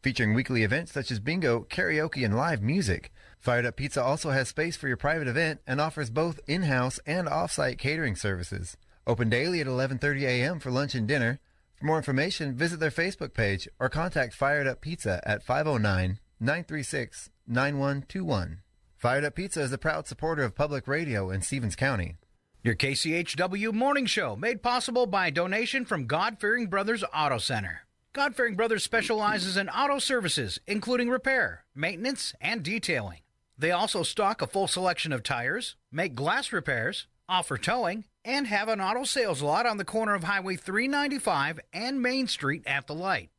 featuring weekly events such as bingo, karaoke, and live music. Fired Up Pizza also has space for your private event and offers both in-house and off-site catering services. Open daily at 11:30 a.m. for lunch and dinner. For more information, visit their Facebook page or contact Fired Up Pizza at 509-936-9121. Fired Up Pizza is a proud supporter of public radio in Stevens County. Your KCHW morning show made possible by a donation from God-Fearing Brothers Auto Center. God-Fearing Brothers specializes in auto services, including repair, maintenance, and detailing. They also stock a full selection of tires, make glass repairs, offer towing, and have an auto sales lot on the corner of Highway 395 and Main Street at the light.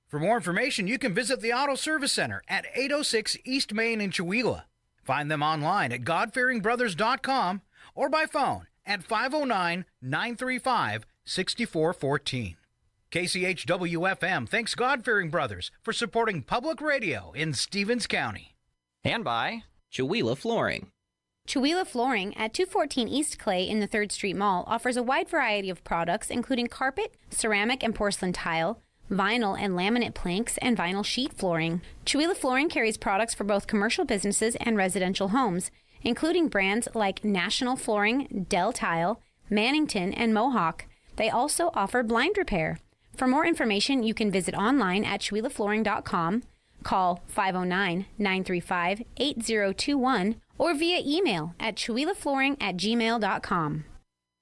For more information, you can visit the Auto Service Center at 806 East Main in Chewelah. Find them online at godfearingbrothers.com or by phone at 509-935-6414. KCHW-FM thanks God-Fearing Brothers for supporting public radio in Stevens County. And by Chewelah Flooring. Chewelah Flooring at 214 East Clay in the 3rd Street Mall offers a wide variety of products including carpet, ceramic and porcelain tile, vinyl and laminate planks, and vinyl sheet flooring. Chewelah Flooring carries products for both commercial businesses and residential homes, including brands like National Flooring, Del Tile, Mannington, and Mohawk. They also offer blind repair. For more information, you can visit online at ChewelahFlooring.com, call 509-935-8021, or via email at ChewelahFlooring@gmail.com.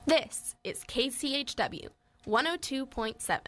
This is KCHW 102.7.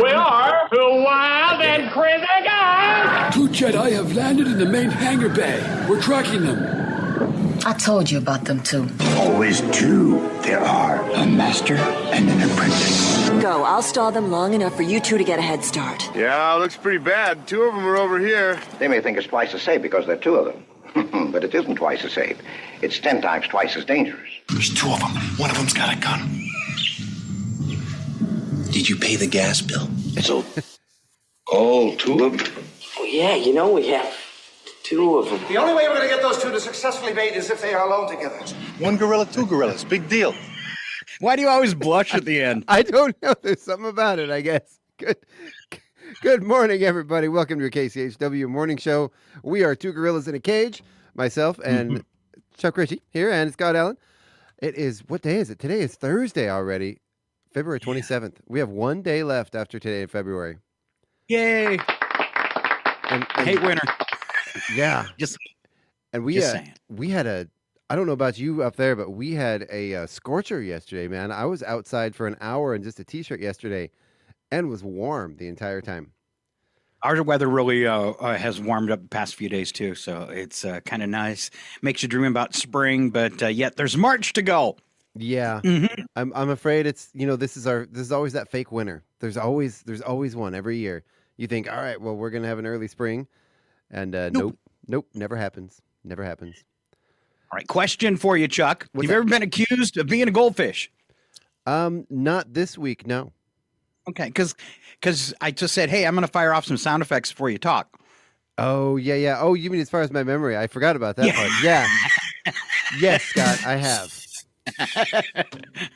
We are the wild and crazy guys. 2 Jedi have landed in the main hangar bay. We're tracking them. I told you about them two. Always two. There are a master and an apprentice. Go. I'll stall them long enough for you two to get a head start. Yeah, looks pretty bad. 2 of them are over here. They may think it's twice as safe because there are 2 of them. But it isn't twice as safe. It's 10 times twice as dangerous. There's 2 of them. One of them's got a gun. Did you pay the gas bill? So, all 2 of them? Well, yeah, you know we have 2 of them. The only way we're going to get those 2 to successfully mate is if they are alone together. 1 gorilla, 2 gorillas. Big deal. Why do you always blush at the end? I don't know. There's something about it, I guess. Good morning, everybody. Welcome to your KCHW morning show. We are 2 gorillas in a cage. Myself and Chuck Ritchie here, and Scott Allen. It is, what day is it? Today is Thursday already. February 27th. We have 1 day left after today in February. Yay. And hate winter. Yeah. We had a, I don't know about you up there, but we had a scorcher yesterday, man. I was outside for an hour in just a t-shirt yesterday and was warm the entire time. Our weather really has warmed up the past few days too, so it's kind of nice. Makes you dream about spring, but yet there's March to go. Yeah, I'm afraid it's, this is always that fake winter. There's always one every year. You think, all right, well, we're gonna have an early spring, and nope, never happens. All right, question for you, Chuck. Have you ever been accused of being a goldfish? Not this week, no. Okay, because I just said, hey, I'm gonna fire off some sound effects before you talk. Oh yeah. Oh, you mean as far as my memory? I forgot about that part. Yeah. Yes, Scott, I have.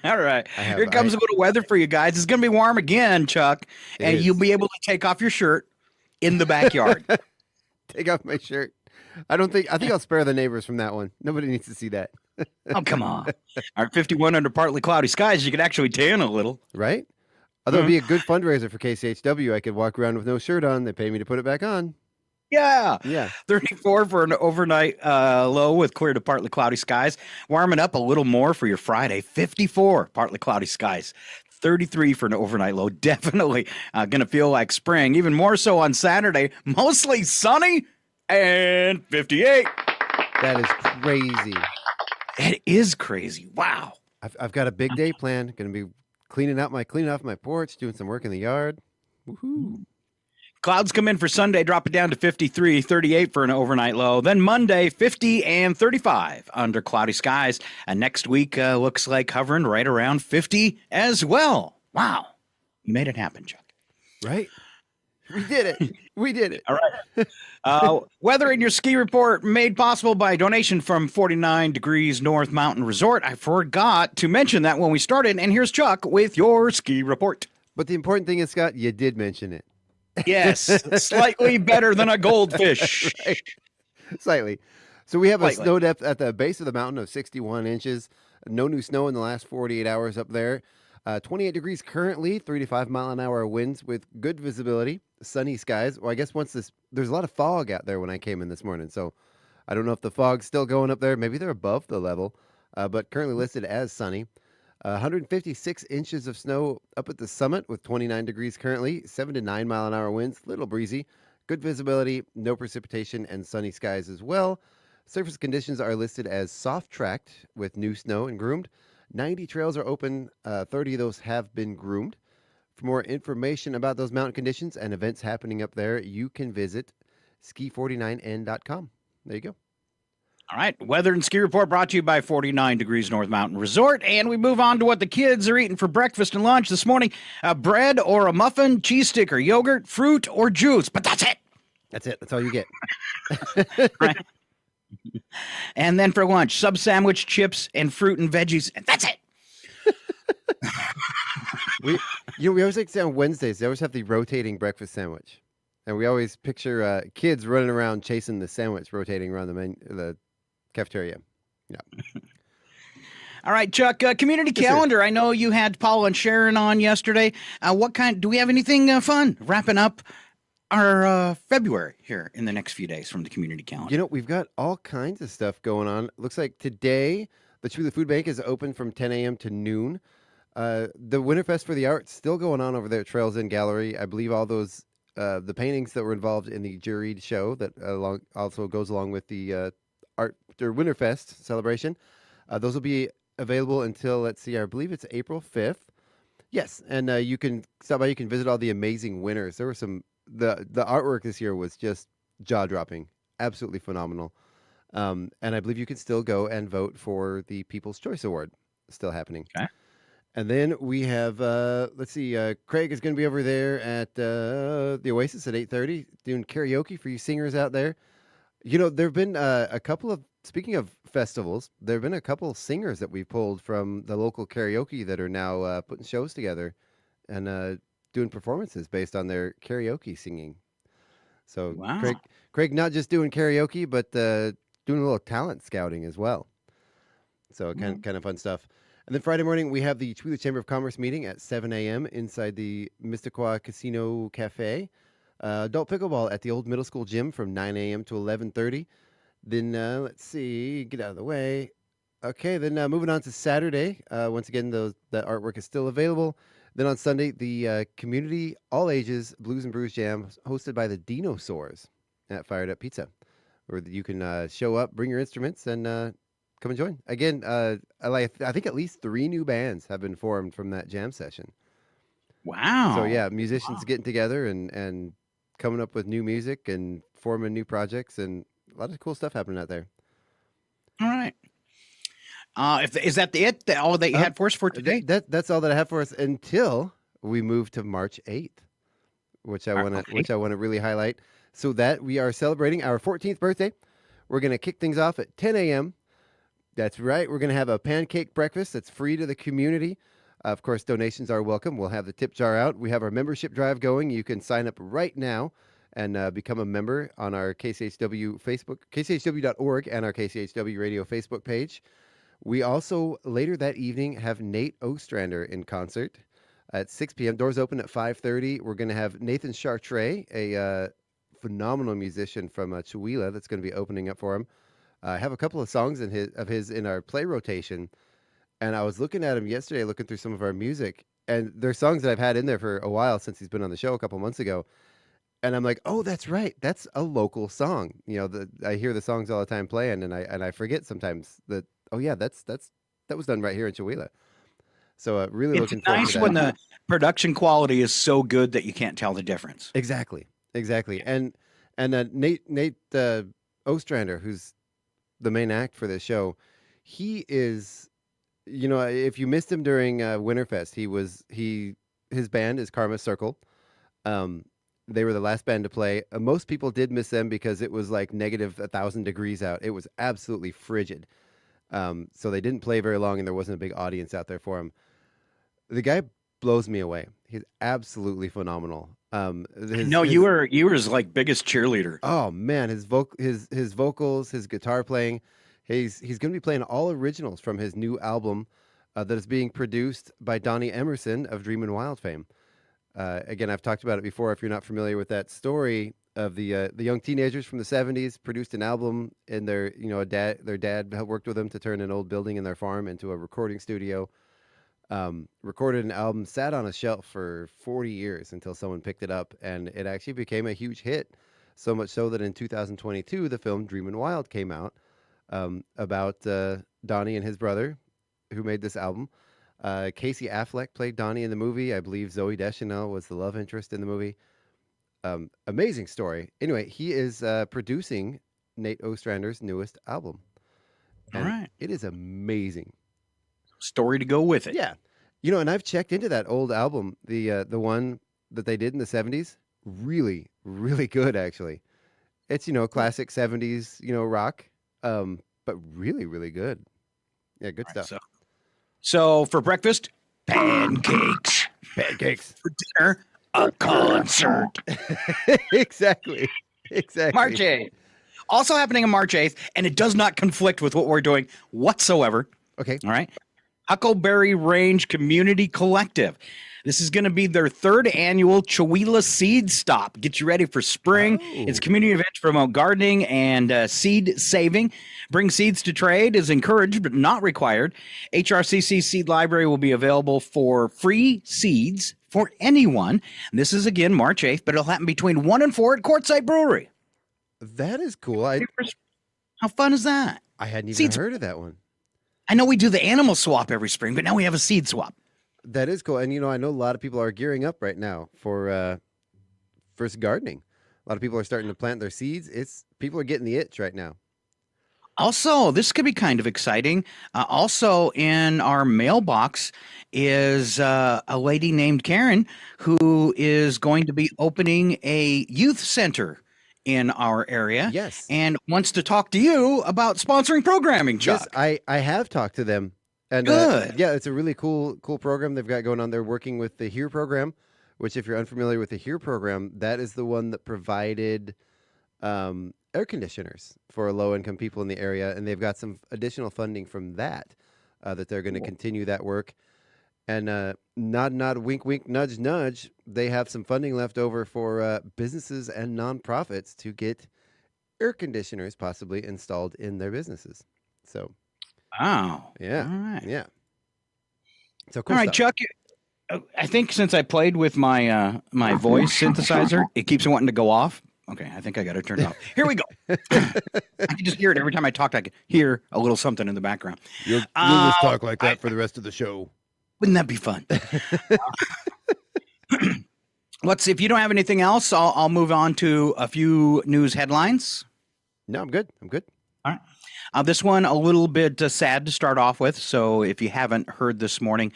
All right. Here comes a little weather for you guys. It's going to be warm again, Chuck, and you'll be able to take off your shirt in the backyard. Take off my shirt. I think I'll spare the neighbors from that one. Nobody needs to see that. Oh, come on. All right, 51 under partly cloudy skies. You could actually tan a little. Right? Although it'd be a good fundraiser for KCHW. I could walk around with no shirt on. They pay me to put it back on. Yeah. 34 for an overnight low with clear to partly cloudy skies. Warming up a little more for your Friday. 54, partly cloudy skies. 33 for an overnight low. Definitely going to feel like spring. Even more so on Saturday. Mostly sunny and 58. That is crazy. It is crazy. Wow. I've got a big day planned. Going to be cleaning off my porch, doing some work in the yard. Woohoo! Clouds come in for Sunday, drop it down to 53, 38 for an overnight low. Then Monday, 50 and 35 under cloudy skies. And next week looks like hovering right around 50 as well. Wow. You made it happen, Chuck. Right? We did it. We did it. All right. Weather in your ski report made possible by a donation from 49 Degrees North Mountain Resort. I forgot to mention that when we started. And here's Chuck with your ski report. But the important thing is, Scott, you did mention it. Yes, slightly better than a goldfish. Right. Slightly. So we have a snow depth at the base of the mountain of 61 inches. No new snow in the last 48 hours up there. 28 degrees currently, 3 to 5 mile an hour winds with good visibility, sunny skies. Well, I guess there's a lot of fog out there when I came in this morning. So I don't know if the fog's still going up there. Maybe they're above the level, but currently listed as sunny. 156 inches of snow up at the summit with 29 degrees currently, 7 to 9 mile an hour winds, little breezy, good visibility, no precipitation, and sunny skies as well. Surface conditions are listed as soft tracked with new snow and groomed. 90 trails are open, 30 of those have been groomed. For more information about those mountain conditions and events happening up there, you can visit ski49n.com. There you go. All right, weather and ski report brought to you by 49 Degrees North Mountain Resort. And we move on to what the kids are eating for breakfast and lunch this morning. Bread or a muffin, cheese stick or yogurt, fruit or juice. But that's it. That's it. That's all you get. Right. And then for lunch, sub sandwich, chips, and fruit and veggies. And that's it. We always like to say on Wednesdays, they always have the rotating breakfast sandwich. And we always picture kids running around chasing the sandwich, rotating around the cafeteria. Yeah. All right, Chuck, community calendar. I know you had Paula and Sharon on yesterday. Do we have anything fun wrapping up our February here in the next few days from the community calendar? You know, we've got all kinds of stuff going on. Looks like today the Chula Food Bank is open from 10 a.m. to noon. The Winterfest for the Arts still going on over there at Trails Inn Gallery. I believe all those the paintings that were involved in the juried show that also goes along with the Art or Winterfest celebration. Those will be available until, let's see, I believe it's April 5th. Yes, and you can stop by. You can visit all the amazing winners. There were some. The artwork this year was just jaw-dropping, absolutely phenomenal. And I believe you can still go and vote for the People's Choice Award. Still happening. Okay. And then we have, let's see, Craig is going to be over there at the Oasis at 8:30 doing karaoke for you singers out there. You know, there have been a couple of, speaking of festivals, there have been a couple of singers that we pulled from the local karaoke that are now putting shows together and doing performances based on their karaoke singing. So wow. Craig not just doing karaoke, but doing a little talent scouting as well. So kind of fun stuff. And then Friday morning, we have the Chula Chamber of Commerce meeting at 7 a.m. inside the Mistaqua Casino Cafe. Adult pickleball at the old middle school gym from 9 a.m. to 11:30. Then, let's see, get out of the way. Okay, then moving on to Saturday. Once again, that artwork is still available. Then on Sunday, the community all ages Blues and Brews Jam hosted by the Dinosaurs at Fired Up Pizza, where you can show up, bring your instruments, and come and join. Again, I think at least 3 new bands have been formed from that jam session. Wow. So yeah, musicians getting together and coming up with new music and forming new projects, and a lot of cool stuff happening out there. All right. Is that all that you had for us for today? That's all that I have for us until we move to March 8th, which I want to really highlight. So that we are celebrating our 14th birthday. We're going to kick things off at 10 a.m. That's right. We're going to have a pancake breakfast that's free to the community. Of course, donations are welcome. We'll have the tip jar out. We have our membership drive going. You can sign up right now and become a member on our KCHW Facebook, kchw.org, and our KCHW Radio Facebook page. We also, later that evening, have Nate Ostrander in concert at 6 p.m. Doors open at 5:30. We're going to have Nathan Chartre, a phenomenal musician from Chihuahua, that's going to be opening up for him. I have a couple of songs of his in our play rotation, and I was looking at him yesterday, looking through some of our music, and there's songs that I've had in there for a while since he's been on the show a couple months ago, and I'm like, oh, that's right, that's a local song. You know, I hear the songs all the time playing, and I forget sometimes that, oh yeah, that was done right here in Chihuahua. So really It's looking forward nice to that. when the production quality is so good that you can't tell the difference. Exactly. And Nate Ostrander, who's the main act for this show, he is, if you missed him during Winterfest, his band is Karma Circle. They were the last band to play. Most people did miss them because it was like negative 1,000 degrees out. It was absolutely frigid. So they didn't play very long, and there wasn't a big audience out there for him. The guy blows me away. He's absolutely phenomenal. You were his like biggest cheerleader. Oh man, his vocals, his guitar playing. He's going to be playing all originals from his new album that is being produced by Donnie Emerson of Dream and Wild fame. Again, I've talked about it before. If you're not familiar with that story of the young teenagers from the 70s produced an album, and their dad worked with them to turn an old building in their farm into a recording studio. Recorded an album, sat on a shelf for 40 years until someone picked it up, and it actually became a huge hit. So much so that in 2022, the film Dream and Wild came out about Donnie and his brother who made this album. Casey Affleck played Donnie in the movie. I believe Zooey Deschanel was the love interest in the movie. Amazing story. Anyway, he is producing Nate Ostrander's newest album. All right. It is amazing. Story to go with it. Yeah. And I've checked into that old album, the one that they did in the 70s. Really, really good, actually. It's, classic 70s, rock, but really, really good. Yeah, good stuff. So for breakfast, pancakes. For dinner, a concert. Exactly. March 8th. Also happening on March 8th, and it does not conflict with what we're doing whatsoever. Okay. All right. Huckleberry Range Community Collective. This is going to be their third annual Chihuahua Seed Stop. Get you ready for spring. It's a community event to promote gardening and seed saving. Bring seeds to trade is encouraged but not required. HRCC Seed Library will be available for free seeds for anyone. This is again March 8th, but it'll happen between 1 and 4 at Quartzsite Brewery. That is cool. How fun is that? I hadn't even heard of that one. I know we do the animal swap every spring, but now we have a seed swap. That is cool. And, I know a lot of people are gearing up right now for gardening. A lot of people are starting to plant their seeds. People are getting the itch right now. Also, this could be kind of exciting. Also in our mailbox is a lady named Karen who is going to be opening a youth center in our area. Yes. And wants to talk to you about sponsoring programming, Chuck. Yes, I have talked to them. And good. Yeah, it's a really cool program they've got going on. They're working with the HERE program, which if you're unfamiliar with the HERE program, that is the one that provided air conditioners for low-income people in the area. And they've got some additional funding from that they're going to continue that work. And nod, wink, wink, nudge, nudge. They have some funding left over for businesses and nonprofits to get air conditioners possibly installed in their businesses. So, wow, yeah, all right, yeah. So cool. All right, stuff. Chuck. I think since I played with my my voice synthesizer, it keeps wanting to go off. Okay, I think I got to turn it off. Here we go. I can just hear it every time I talk. I can hear a little something in the background. You'll just talk like that for the rest of the show. Wouldn't that be fun? Let's see. If you don't have anything else, I'll move on to a few news headlines. No, I'm good. All right. This one a little bit sad to start off with. So if you haven't heard this morning,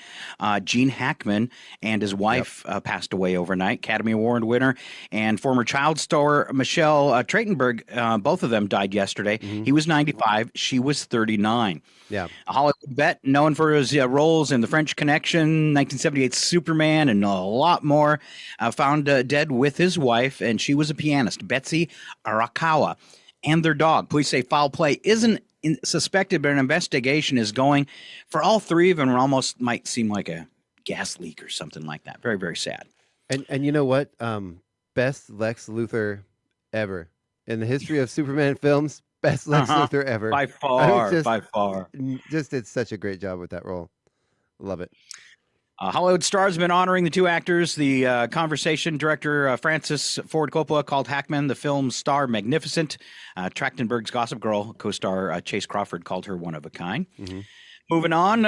Gene Hackman and his wife passed away overnight. Academy Award winner and former child star Michelle Trachtenberg, both of them died yesterday. Mm-hmm. He was 95. She was 39. Yeah. A Hollywood vet known for his roles in The French Connection, 1978 Superman, and a lot more, found dead with his wife, and she was a pianist, Betsy Arakawa, and their dog. Police say foul play isn't suspected, but an investigation is going. For all three of them, it almost might seem like a gas leak or something like that. Very, very sad. And you know what? Best Lex Luthor ever. In the history of Superman films, best Lex Luthor ever. By far, by far. Just did such a great job with that role. Love it. Hollywood stars have been honoring the two actors. The Conversation director Francis Ford Coppola called Hackman the film's star magnificent. Trachtenberg's Gossip Girl co-star Chase Crawford called her one of a kind. Mm-hmm. Moving on,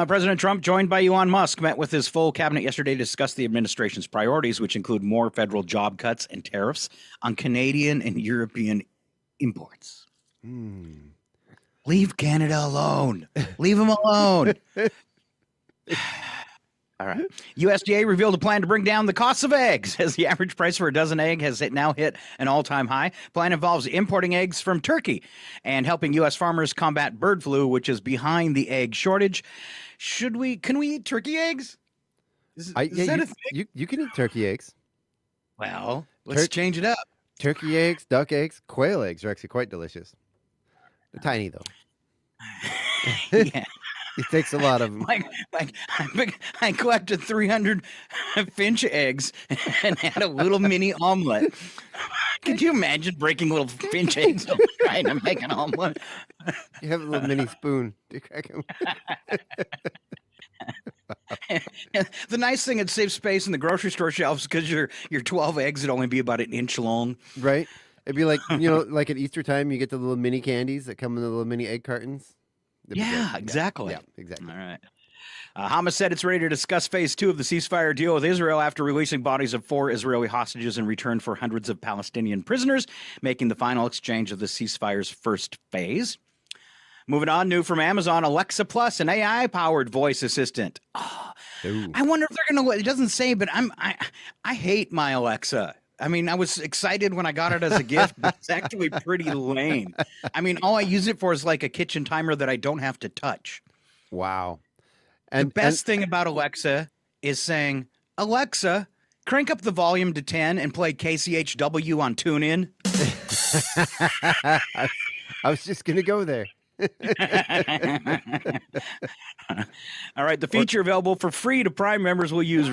President Trump, joined by Elon Musk, met with his full cabinet yesterday to discuss the administration's priorities, which include more federal job cuts and tariffs on Canadian and European imports. Leave Canada alone. Leave them alone. All right. USDA revealed a plan to bring down the cost of eggs as the average price for a dozen egg has now hit an all-time high. Plan involves importing eggs from Turkey and helping U.S. farmers combat bird flu, which is behind the egg shortage. Can we eat turkey eggs? Is that a thing? You can eat turkey eggs. Well, let's change it up. Turkey eggs, duck eggs, quail eggs are actually quite delicious. They're tiny, though. Yeah. It takes a lot of them. I collected 300 finch eggs and had a little mini omelet. Could you imagine breaking little finch eggs open trying to make an omelet? You have a little mini spoon to crack them. The nice thing, it saves space in the grocery store shelves because your 12 eggs would only be about an inch long. Right. It'd be like, like at Easter time, you get the little mini candies that come in the little mini egg cartons. Yeah, exactly. Yeah, exactly. All right. Hamas said it's ready to discuss phase 2 of the ceasefire deal with Israel after releasing bodies of 4 Israeli hostages in return for hundreds of Palestinian prisoners, making the final exchange of the ceasefire's first phase. Moving on, new from Amazon, Alexa Plus, an AI-powered voice assistant. Oh, I wonder if they're going to. It doesn't say, but I hate my Alexa. I mean, I was excited when I got it as a gift, but it's actually pretty lame. I mean, all I use it for is like a kitchen timer that I don't have to touch. Wow. And the best thing about Alexa is saying, Alexa, crank up the volume to 10 and play KCHW on TuneIn. I was just going to go there. All right. The feature available for free to Prime members will use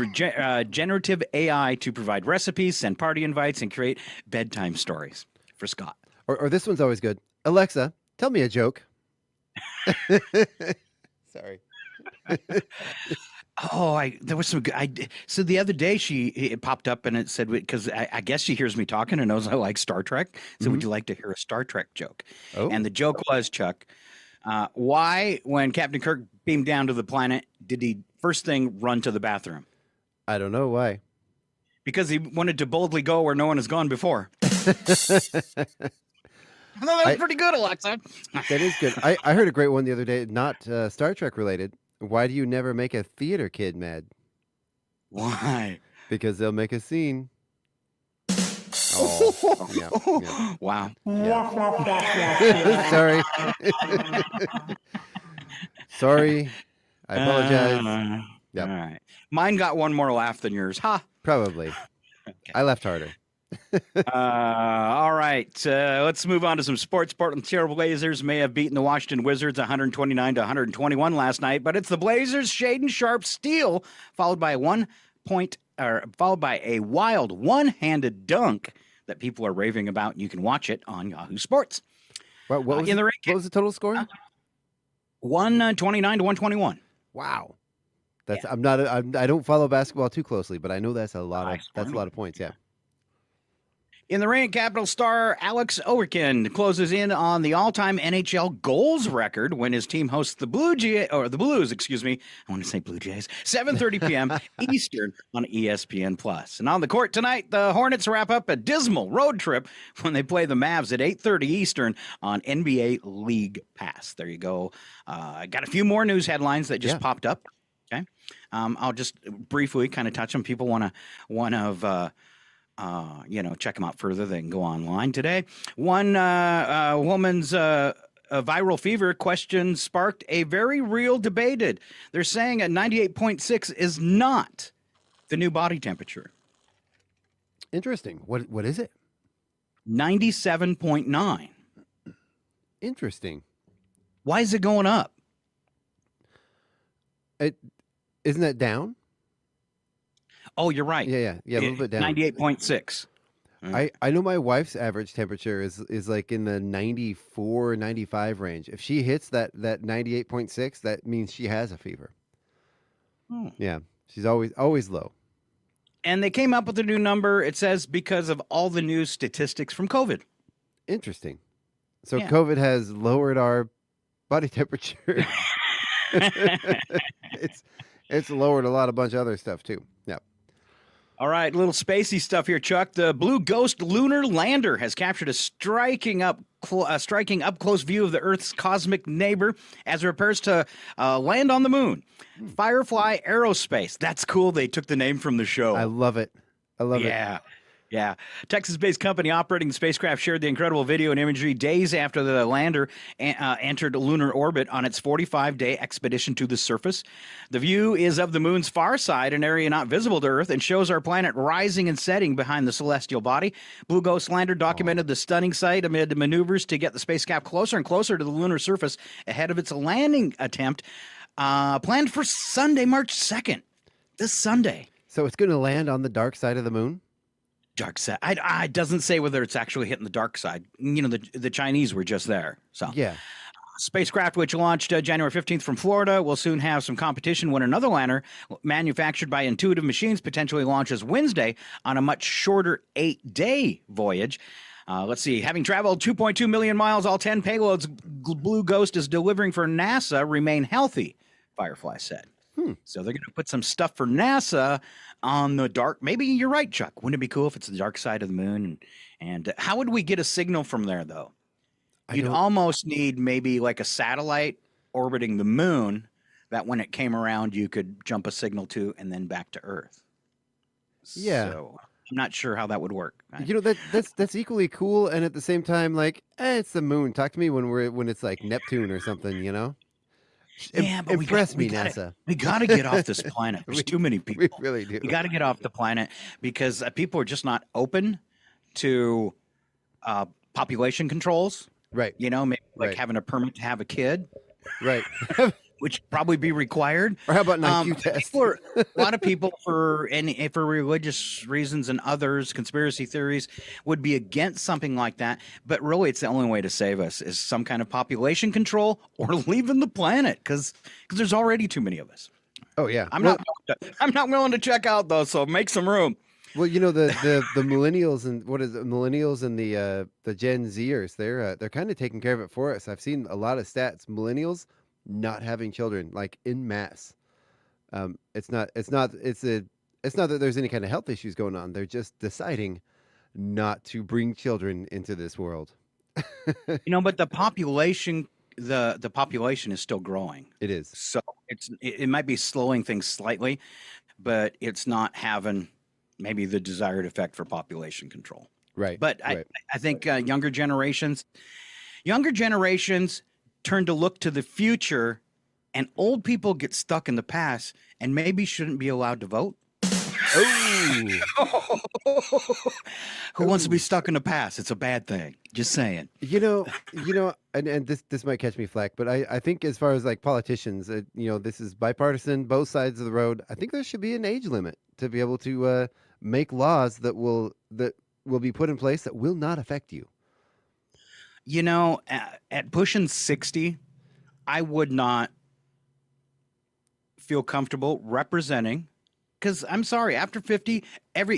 generative AI to provide recipes, send party invites, and create bedtime stories for Scott. Or this one's always good. Alexa, tell me a joke. Sorry. There was some good. So the other day it popped up and it said, because I guess she hears me talking and knows I like Star Trek. So would you like to hear a Star Trek joke? Oh. And the joke was, Chuck, why, when Captain Kirk beamed down to the planet, did he first thing run to the bathroom? I don't know why. Because he wanted to boldly go where no one has gone before. Well, that was pretty good, Alexa. That is good. I heard a great one the other day, not Star Trek related. Why do you never make a theater kid mad? Why? Because they'll make a scene. Oh, yeah. Wow. Yeah. Sorry. Sorry. I apologize. Yep. All right. Mine got one more laugh than yours. Ha. Probably. Okay. I laughed harder. All right. Let's move on to some sports. Portland Trail Blazers may have beaten the Washington Wizards 129 to 121 last night, but it's the Blazers' Shaden Sharp steal, followed by a wild one-handed dunk that people are raving about. You can watch it on Yahoo Sports. What was the total score? 129 to 121. Wow. That's I don't follow basketball too closely, but I know that's a lot of points. Yeah. In the ring, Capital star Alex Ovechkin closes in on the all-time NHL goals record when his team hosts the Blues. I want to say Blue Jays. 7:30 p.m. Eastern on ESPN+. And on the court tonight, the Hornets wrap up a dismal road trip when they play the Mavs at 8:30 Eastern on NBA League Pass. There you go. I got a few more news headlines that just popped up. Okay, I'll just briefly kind of touch them. People check them out further. They can go online today. One woman's viral fever question sparked a very real debate. They're saying a 98.6 is not the new body temperature. Interesting. What is it? 97.9. Interesting. Why is it going up? Isn't that down? Oh, you're right. Yeah, a little bit down. 98.6. I know my wife's average temperature is like in the 94, 95 range. If she hits that 98.6, that means she has a fever. Hmm. Yeah, she's always low. And they came up with a new number. It says because of all the new statistics from COVID. Interesting. So COVID has lowered our body temperature. It's lowered a bunch of other stuff too. Yep. All right, little spacey stuff here, Chuck. The Blue Ghost lunar lander has captured a striking up close view of the Earth's cosmic neighbor as it prepares to land on the moon. Firefly Aerospace. That's cool. They took the name from the show. I love it. Yeah. Yeah. Texas-based company operating the spacecraft shared the incredible video and imagery days after the lander entered lunar orbit on its 45-day expedition to the surface. The view is of the moon's far side, an area not visible to Earth, and shows our planet rising and setting behind the celestial body. Blue Ghost lander documented the stunning sight amid the maneuvers to get the spacecraft closer and closer to the lunar surface ahead of its landing attempt, planned for Sunday, March 2nd. This Sunday. So it's going to land on the dark side of the moon? Dark side. It doesn't say whether it's actually hitting the dark side. You know, the Chinese were just there. So yeah. Spacecraft, which launched January 15th from Florida, will soon have some competition when another lander manufactured by Intuitive Machines potentially launches Wednesday on a much shorter 8-day voyage. Let's see. Having traveled 2.2 million miles, all 10 payloads Blue Ghost is delivering for NASA remain healthy, Firefly said. So they're going to put some stuff for NASA on the dark. Maybe you're right, Chuck. Wouldn't it be cool if it's the dark side of the moon? And how would we get a signal from there, though? You'd almost need maybe like a satellite orbiting the moon that when it came around, you could jump a signal to and then back to Earth. Yeah. So I'm not sure how that would work. You know, that's equally cool. And at the same time, like, it's the moon. Talk to me when it's like Neptune or something, you know? Yeah, but impress me, NASA. We got to get off this planet. There's too many people. We really do. We got to get off the planet because people are just not open to population controls. Right. You know, maybe like having a permit to have a kid. Right. Which would probably be required. Or how about an IQ test? A lot of people for religious reasons and others, conspiracy theories, would be against something like that. But really, it's the only way to save us is some kind of population control or leaving the planet because there's already too many of us. Oh yeah, I'm not willing to check out though. So make some room. Well, you know the millennials and millennials and the Gen Zers, they're kind of taking care of it for us. I've seen a lot of stats. Millennials not having children like en masse. It's not that there's any kind of health issues going on. They're just deciding not to bring children into this world. You know, but the population is still growing. It is. So it might be slowing things slightly, but it's not having maybe the desired effect for population control. Right. But right. I think younger generations turn to look to the future, and old people get stuck in the past and maybe shouldn't be allowed to vote. Oh. Who wants to be stuck in the past? It's a bad thing. Just saying. You know, and this might catch me flack, but I think as far as like politicians, this is bipartisan, both sides of the road. I think there should be an age limit to be able to make laws that will be put in place that will not affect you. You know, at pushing 60, I would not feel comfortable representing. Because I'm sorry, after 50,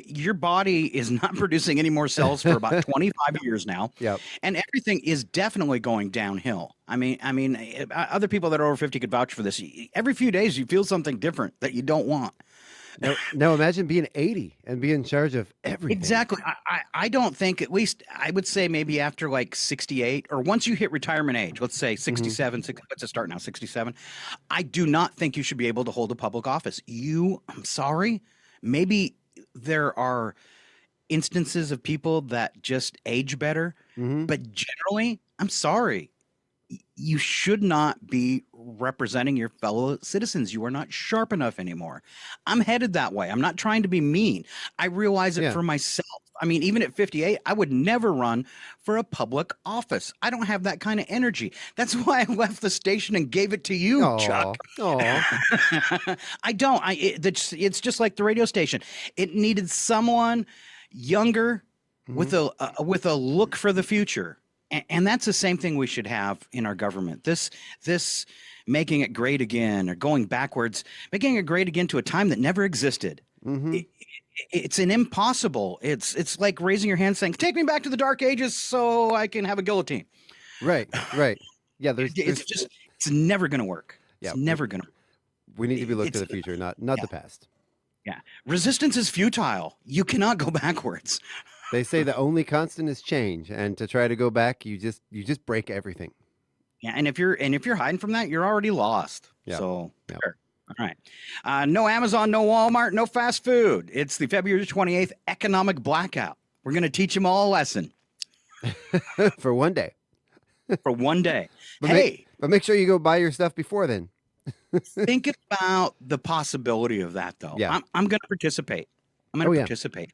your body is not producing any more cells for about 25 years now. Yep. And everything is definitely going downhill. I mean, other people that are over 50 could vouch for this. Every few days, you feel something different that you don't want. Now imagine being 80 and be in charge of everything. Exactly. I don't think, at least I would say maybe after like 68 or once you hit retirement age, let's say 67, let's just start now, 67. I do not think you should be able to hold a public office. I'm sorry, maybe there are instances of people that just age better, but generally, I'm sorry. You should not be representing your fellow citizens. You are not sharp enough anymore. I'm headed that way. I'm not trying to be mean. I realize it for myself. I mean, even at 58, I would never run for a public office. I don't have that kind of energy. That's why I left the station and gave it to you, Chuck. I don't. It's just like the radio station. It needed someone younger with a look for the future. And that's the same thing we should have in our government. This making it great again or going backwards, making it great again to a time that never existed. It's an impossible. It's like raising your hand saying, take me back to the dark ages so I can have a guillotine. Right. Yeah. It's never going to work. Yeah, It's never going to. We need to be looking to the future, not the past. Yeah. Resistance is futile. You cannot go backwards. They say the only constant is change, and to try to go back, you just break everything. Yeah, and if you're hiding from that, you're already lost. Yeah. So, sure. All right. No Amazon, no Walmart, no fast food. It's the February 28th economic blackout. We're going to teach them all a lesson. For one day. For one day. But make sure you go buy your stuff before then. Think about the possibility of that, though. Yeah. I'm going to participate. I'm going to participate.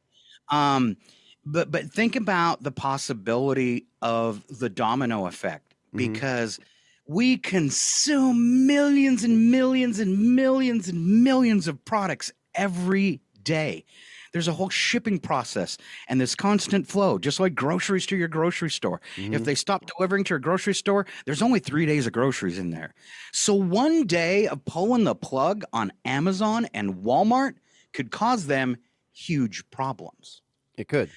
But think about the possibility of the domino effect, because we consume millions and millions and millions and millions of products every day. There's a whole shipping process and this constant flow, just like groceries to your grocery store. If they stop delivering to your grocery store, there's only 3 days of groceries in there. So one day of pulling the plug on Amazon and Walmart could cause them huge problems. It could.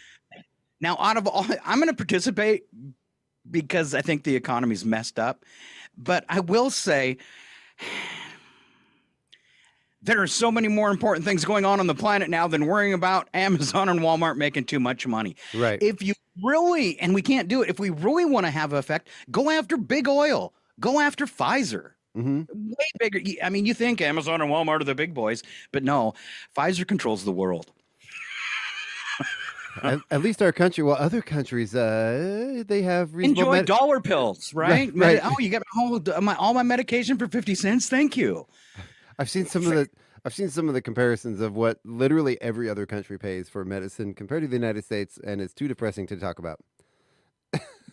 Now, out of all, I'm going to participate because I think the economy's messed up. But I will say there are so many more important things going on the planet now than worrying about Amazon and Walmart making too much money. Right. If you really, and we can't do it, if we really want to have an effect, go after big oil. Go after Pfizer. Way bigger. I mean, you think Amazon and Walmart are the big boys, but no, Pfizer controls the world. At least our country, well, other countries, they have reasonable enjoy dollar pills, right? Right. Oh, you got all my medication for 50 cents. Thank you. I've seen some of the comparisons of what literally every other country pays for medicine compared to the United States, and it's too depressing to talk about.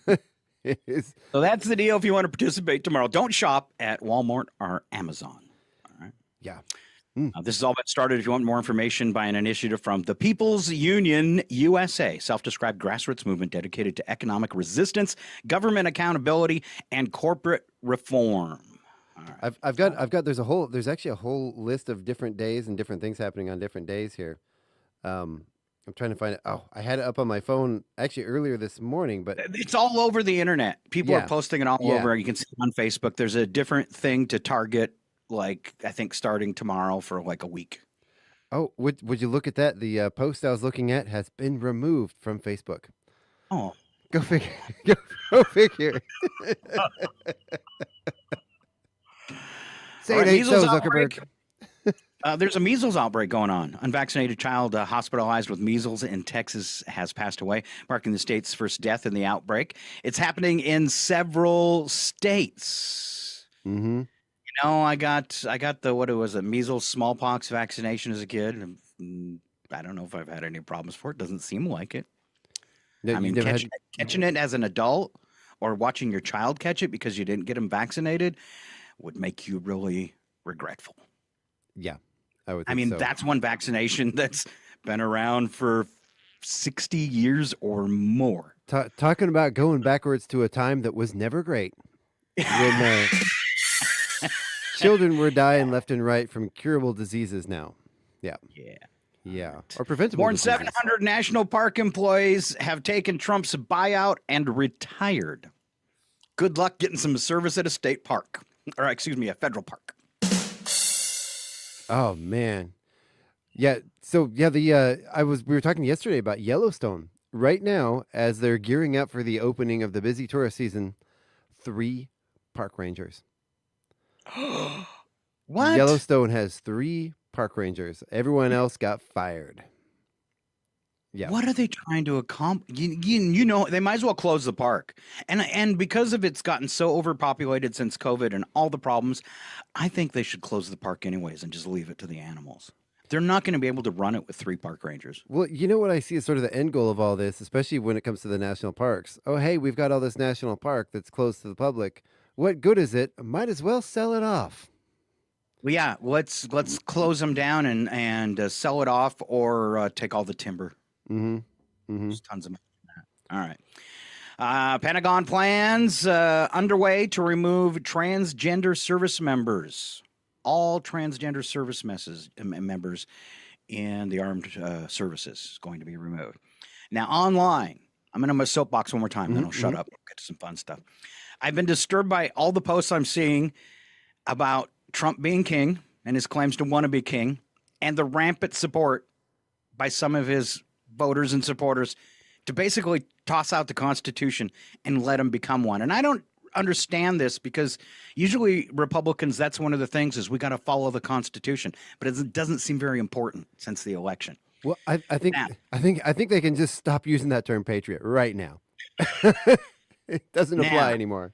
So that's the deal. If you want to participate tomorrow, don't shop at Walmart or Amazon. All right. Yeah. This has all been started, if you want more information, by an initiative from the People's Union USA, self-described grassroots movement dedicated to economic resistance, government accountability, and corporate reform. Right. I've got there's actually a whole list of different days and different things happening on different days here. I'm trying to find it. Oh, I had it up on my phone actually earlier this morning, but it's all over the internet. People are posting it all over. You can see it on Facebook. There's a different thing to target, like I think starting tomorrow for like a week. Oh, would you look at that? The post I was looking at has been removed from Facebook. Oh, go figure. Go figure. Say it ain't so, Zuckerberg. There's a measles outbreak going on. Unvaccinated child hospitalized with measles in Texas has passed away, marking the state's first death in the outbreak. It's happening in several states. You know, I got the measles, smallpox vaccination as a kid. I don't know if I've had any problems for it. Doesn't seem like it. No, I mean, catching it as an adult or watching your child catch it because you didn't get them vaccinated would make you really regretful. Yeah, I would. I mean, so. That's one vaccination that's been around for 60 years or more. Talking about going backwards to a time that was never great. When children were dying left and right from curable diseases now. Yeah. Or preventable More than diseases. 700 national park employees have taken Trump's buyout and retired. Good luck getting some service at a state park. Or, excuse me, a federal park. Oh, man. Yeah. So, yeah, we were talking yesterday about Yellowstone. Right now, as they're gearing up for the opening of the busy tourist season, 3 park rangers. What? Yellowstone has 3 park rangers. Everyone else got fired. Yeah. What are they trying to accomplish? You know, they might as well close the park. And because of it's gotten so overpopulated since COVID and all the problems, I think they should close the park anyways and just leave it to the animals. They're not going to be able to run it with 3 park rangers. Well, you know what I see as sort of the end goal of all this, especially when it comes to the national parks. Oh, hey, we've got all this national park that's closed to the public. What good is it? Might as well sell it off. Well, yeah, let's close them down and sell it off or take all the timber. There's tons of money in that. All right. Pentagon plans underway to remove transgender service members. All transgender service members in the armed services is going to be removed. Now, online, I'm going to my soapbox one more time, then I'll shut up. We'll get to some fun stuff. I've been disturbed by all the posts I'm seeing about Trump being king and his claims to want to be king, and the rampant support by some of his voters and supporters to basically toss out the Constitution and let him become one. And I don't understand this because usually Republicans, that's one of the things is we got to follow the Constitution, but it doesn't seem very important since the election. Well, I think they can just stop using that term patriot right now. It doesn't apply anymore.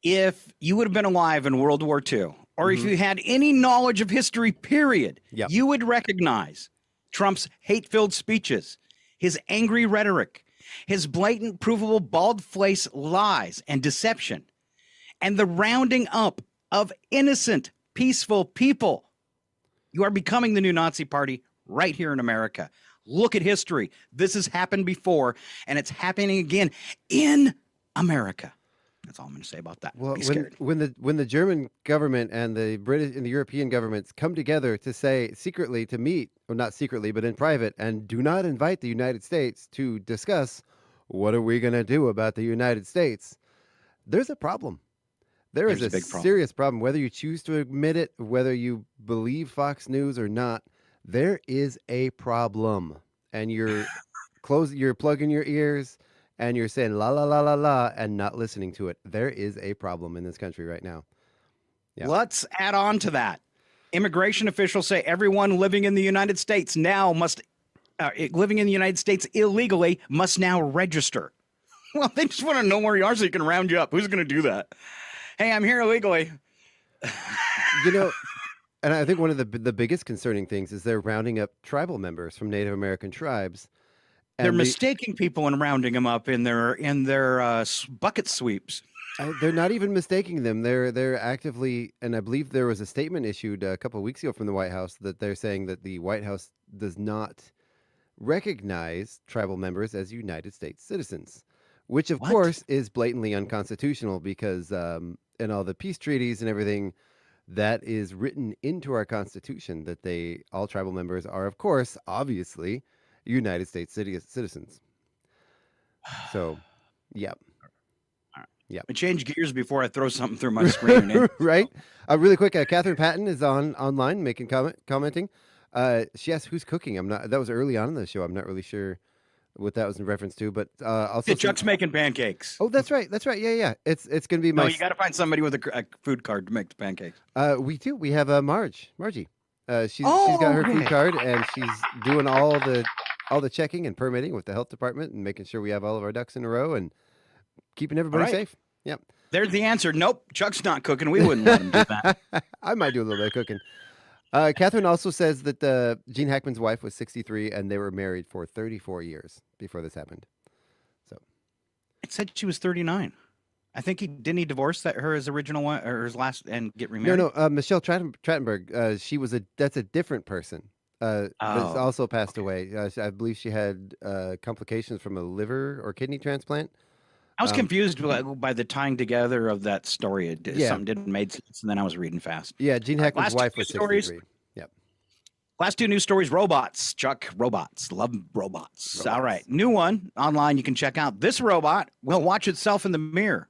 If you would have been alive in World War II, or if you had any knowledge of history, period, you would recognize Trump's hate-filled speeches, his angry rhetoric, his blatant, provable, bald-faced lies and deception, and the rounding up of innocent, peaceful people. You are becoming the new Nazi party right here in America. Look at history. This has happened before, and it's happening again in America. That's all I'm going to say about that. Well, Be scared. when the German government and the British and the European governments come together to say secretly to meet, well, not secretly, but in private, and do not invite the United States to discuss what are we going to do about the United States, there's a problem. There's a serious problem. Whether you choose to admit it, whether you believe Fox News or not, there is a problem. And you're plugging your ears and you're saying la la la la la and not listening to it. There is a problem in this country right now. Yeah. Let's add on to that. Immigration officials say everyone living in the United States now living in the United States illegally must now register. Well, they just want to know where you are so you can round you up. Who's going to do that? Hey, I'm here illegally. And I think one of the biggest concerning things is they're rounding up tribal members from Native American tribes. They're mistaking people and rounding them up in their bucket sweeps. They're not even mistaking them. They're actively, and I believe there was a statement issued a couple of weeks ago from the White House that they're saying that the White House does not recognize tribal members as United States citizens, which of course is blatantly unconstitutional because in all the peace treaties and everything, that is written into our Constitution that all tribal members are, of course, obviously, United States citizens. So, yep. Yeah. I change gears before I throw something through my screen. Right. Really quick, Catherine Patton is online making commenting. She asked who's cooking. That was early on in the show. I'm not really sure what that was in reference to, but also Chuck's making pancakes. Oh, that's right. Yeah. It's gonna be you got to find somebody with a food card to make the pancakes. We do. We have Margie. She's got her food card and she's doing all the checking and permitting with the health department and making sure we have all of our ducks in a row and keeping everybody safe. Yep. There's the answer. Nope, Chuck's not cooking. We wouldn't let him do that. I might do a little bit of cooking. Catherine also says that Gene Hackman's wife was 63 and they were married for 34 years before this happened. So it said she was 39. I think didn't he divorce his original one or his last and get remarried? No. Michelle Trachtenberg. That's a different person. But also passed away. I believe she had complications from a liver or kidney transplant. I was confused by the tying together of that story. Something didn't make sense, and then I was reading fast. Yeah, Gene Hackman's wife was 63. Yep. Last two news stories, robots. Chuck, robots. Love robots. All right. New one online you can check out. This robot will watch itself in the mirror.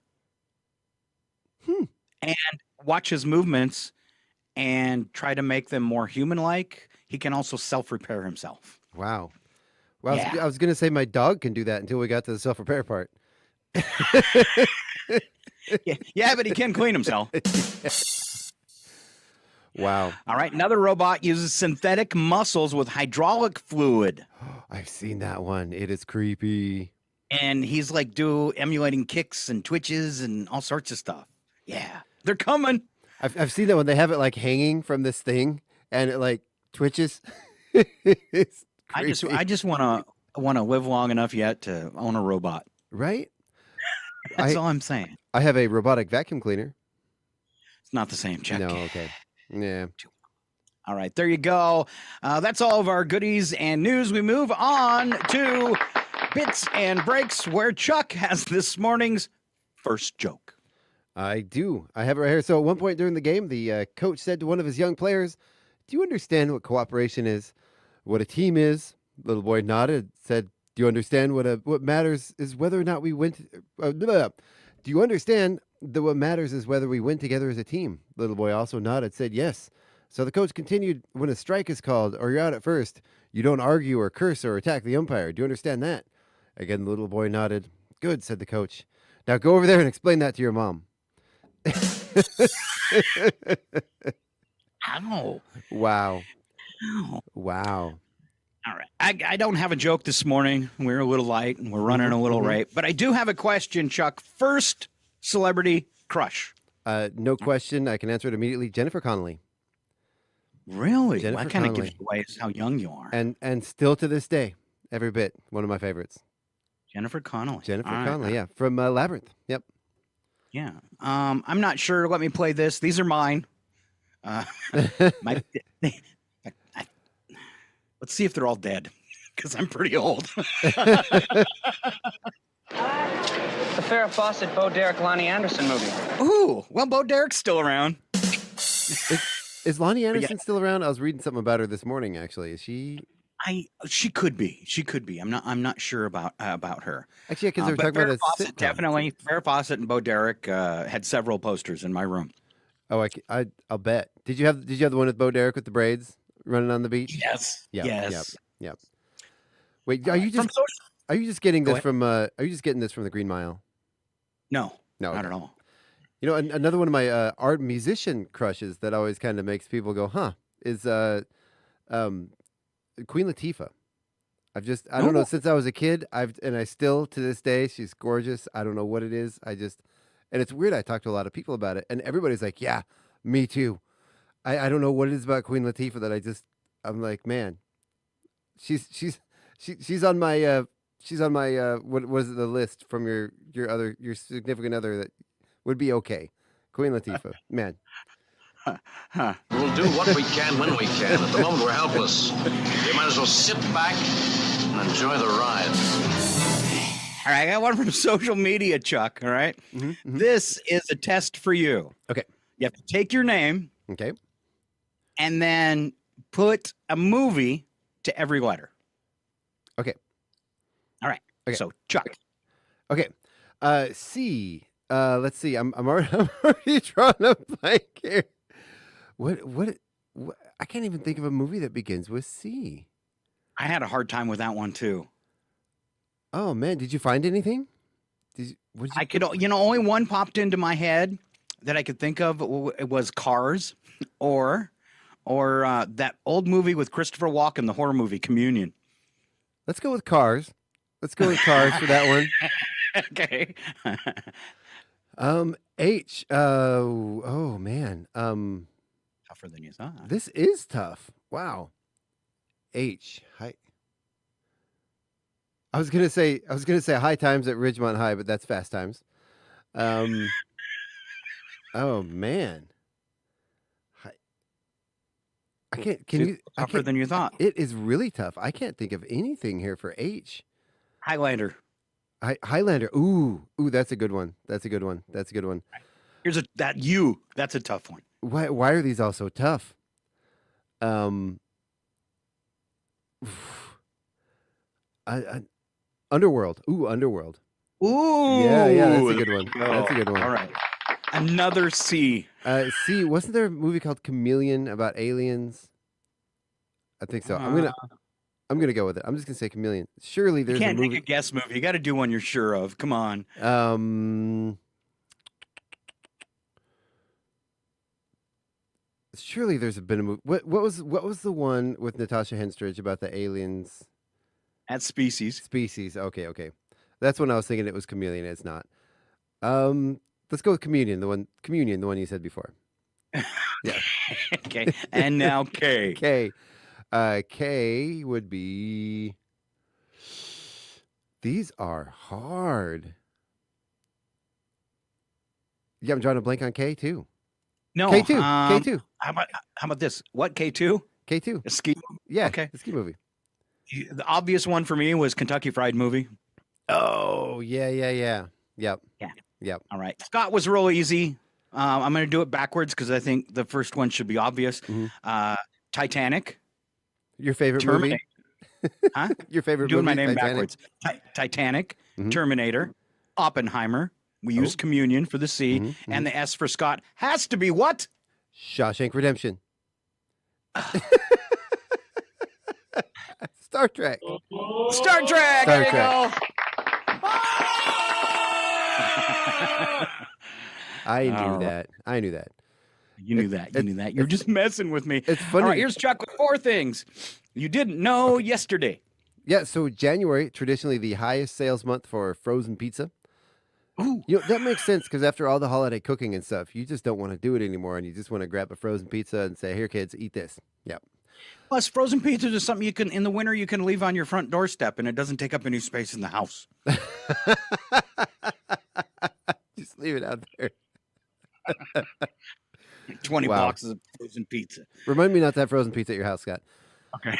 And watch his movements and try to make them more human-like. He can also self-repair himself. Wow. Well, yeah. I was going to say my dog can do that until we got to the self-repair part. yeah, but he can clean himself. Wow. All right. Another robot uses synthetic muscles with hydraulic fluid. I've seen that one. It is creepy. And he's emulating kicks and twitches and all sorts of stuff. Yeah. They're coming. I've seen that one. They have it hanging from this thing and it twitches. It's creepy. I just want to live long enough yet to own a robot. Right? That's all I'm saying. I have a robotic vacuum cleaner. It's not the same, Chuck. No, okay. Yeah. All right, there you go. That's all of our goodies and news. We move on to Bits and Breaks, where Chuck has this morning's first joke. I do. I have it right here. So at one point during the game, the coach said to one of his young players, "Do you understand what cooperation is? What a team is?" The little boy nodded, said, "Do you understand what matters is whether or not we win? Do Do you understand that what matters is whether we win together as a team? Little boy also nodded, said yes. So the coach continued, when a strike is called or you're out at first, you don't argue or curse or attack the umpire. Do you understand that? Again, the little boy nodded. Good, said the coach. Now go over there and explain that to your mom. Ow. Wow. Ow. Wow. All right. I don't have a joke this morning. We're a little light and we're running a little late. But I do have a question, Chuck. First celebrity crush. No question. I can answer it immediately. Jennifer Connelly. Really? Jennifer That kind of Connelly. gives away how young you are. And still to this day, every bit, one of my favorites. Jennifer Connelly. Jennifer All right. Connelly, yeah. From Labyrinth. Yep. Yeah. I'm not sure. Let me play this. These are mine. Let's see if they're all dead, because I'm pretty old. The Farrah Fawcett, Bo Derek, Lonnie Anderson movie. Ooh, well, Bo Derek's still around. Is Lonnie Anderson still around? I was reading something about her this morning. Actually, is she? She could be. She could be. I'm not sure about her. Actually, because they were but talking about Farrah a Fawcett, sitcom. definitely. Farrah Fawcett and Bo Derek had several posters in my room. Oh, I'll bet. Did you have the one with Bo Derek with the braids running on the beach? Yes. Yep, Yes. Yep. Wait, are you just getting this from? Are you just getting this from the Green Mile? No, not at all. You know, another one of my art musician crushes that always kind of makes people go, "Huh?" is Queen Latifah. I don't know, since I was a kid, I still to this day, she's gorgeous. I don't know what it is. And it's weird. I talk to a lot of people about it, and everybody's like, "Yeah, me too." I don't know what it is about Queen Latifah that I'm like, man, she's on my what was it, the list from your significant other that would be okay. Queen Latifah, man. We'll do what we can when we can. At the moment, we're helpless. You might as well sit back and enjoy the ride. All right, I got one from social media, Chuck. All right? This is a test for you. Okay. You have to take your name. Okay. And then put a movie to every letter. Okay. All right. Okay. So, Chuck. Okay. C. Let's see. I'm already drawing a blank here. What? I can't even think of a movie that begins with C. I had a hard time with that one too. Oh man, did you find anything? I could, only one popped into my head that I could think of. It was Cars, or that old movie with Christopher Walken, the horror movie Communion. Let's go with Cars. Let's go with Cars for that one. Okay. H. Oh man. Tougher than you thought. This is tough. Wow. H. Hi. I was gonna say High Times at Ridgemont High, but that's Fast Times. Oh man. I can't. Tougher than you thought. It is really tough. I can't think of anything here for H. Highlander. Highlander. Ooh, that's a good one. That's a good one. Here's that's a tough one. Why are these all so tough? Underworld. Ooh, Underworld. Ooh. Yeah, that's a good one. That's a good one. All right. Another C. C. Wasn't there a movie called Chameleon about aliens? I think so. I'm gonna go with it. I'm just gonna say Chameleon. Surely there's you can't a movie. Make a guess movie. You got to do one you're sure of. Come on. Surely there's been a movie. What was the one with Natasha Henstridge about the aliens? At Species. Species. Okay. That's when I was thinking it was Chameleon. It's not. Let's go with Communion. The one you said before. Yeah. Okay. And now K. K. K would be. These are hard. Yeah, I'm drawing a blank on K too. No. K2. K2. How about this? What K2? K2. A ski. Yeah. Okay. A ski movie. The obvious one for me was Kentucky Fried Movie. Oh yeah. Yep. Yeah. Yep. All right. Scott was real easy. I'm going to do it backwards because I think the first one should be obvious. Titanic. Your favorite movie? Huh? Your favorite doing movie? My name Titanic? backwards. Titanic, Terminator, Oppenheimer, We use communion for the C, and the S for Scott has to be what? Shawshank Redemption. Star Trek. Star Trek. There you go. I knew that. You knew that. You knew that. You're just messing with me. It's funny. All right, here's Chuck with 4 things you didn't know yesterday. Yeah, so January, traditionally the highest sales month for frozen pizza. Ooh. That makes sense because after all the holiday cooking and stuff, you just don't want to do it anymore, and you just want to grab a frozen pizza and say, "Here, kids, eat this." Yep. Plus, frozen pizzas is something you can, in the winter, you can leave on your front doorstep, and it doesn't take up any space in the house. Just leave it out there. 20 boxes of frozen pizza. Remind me not to have frozen pizza at your house, Scott. Okay.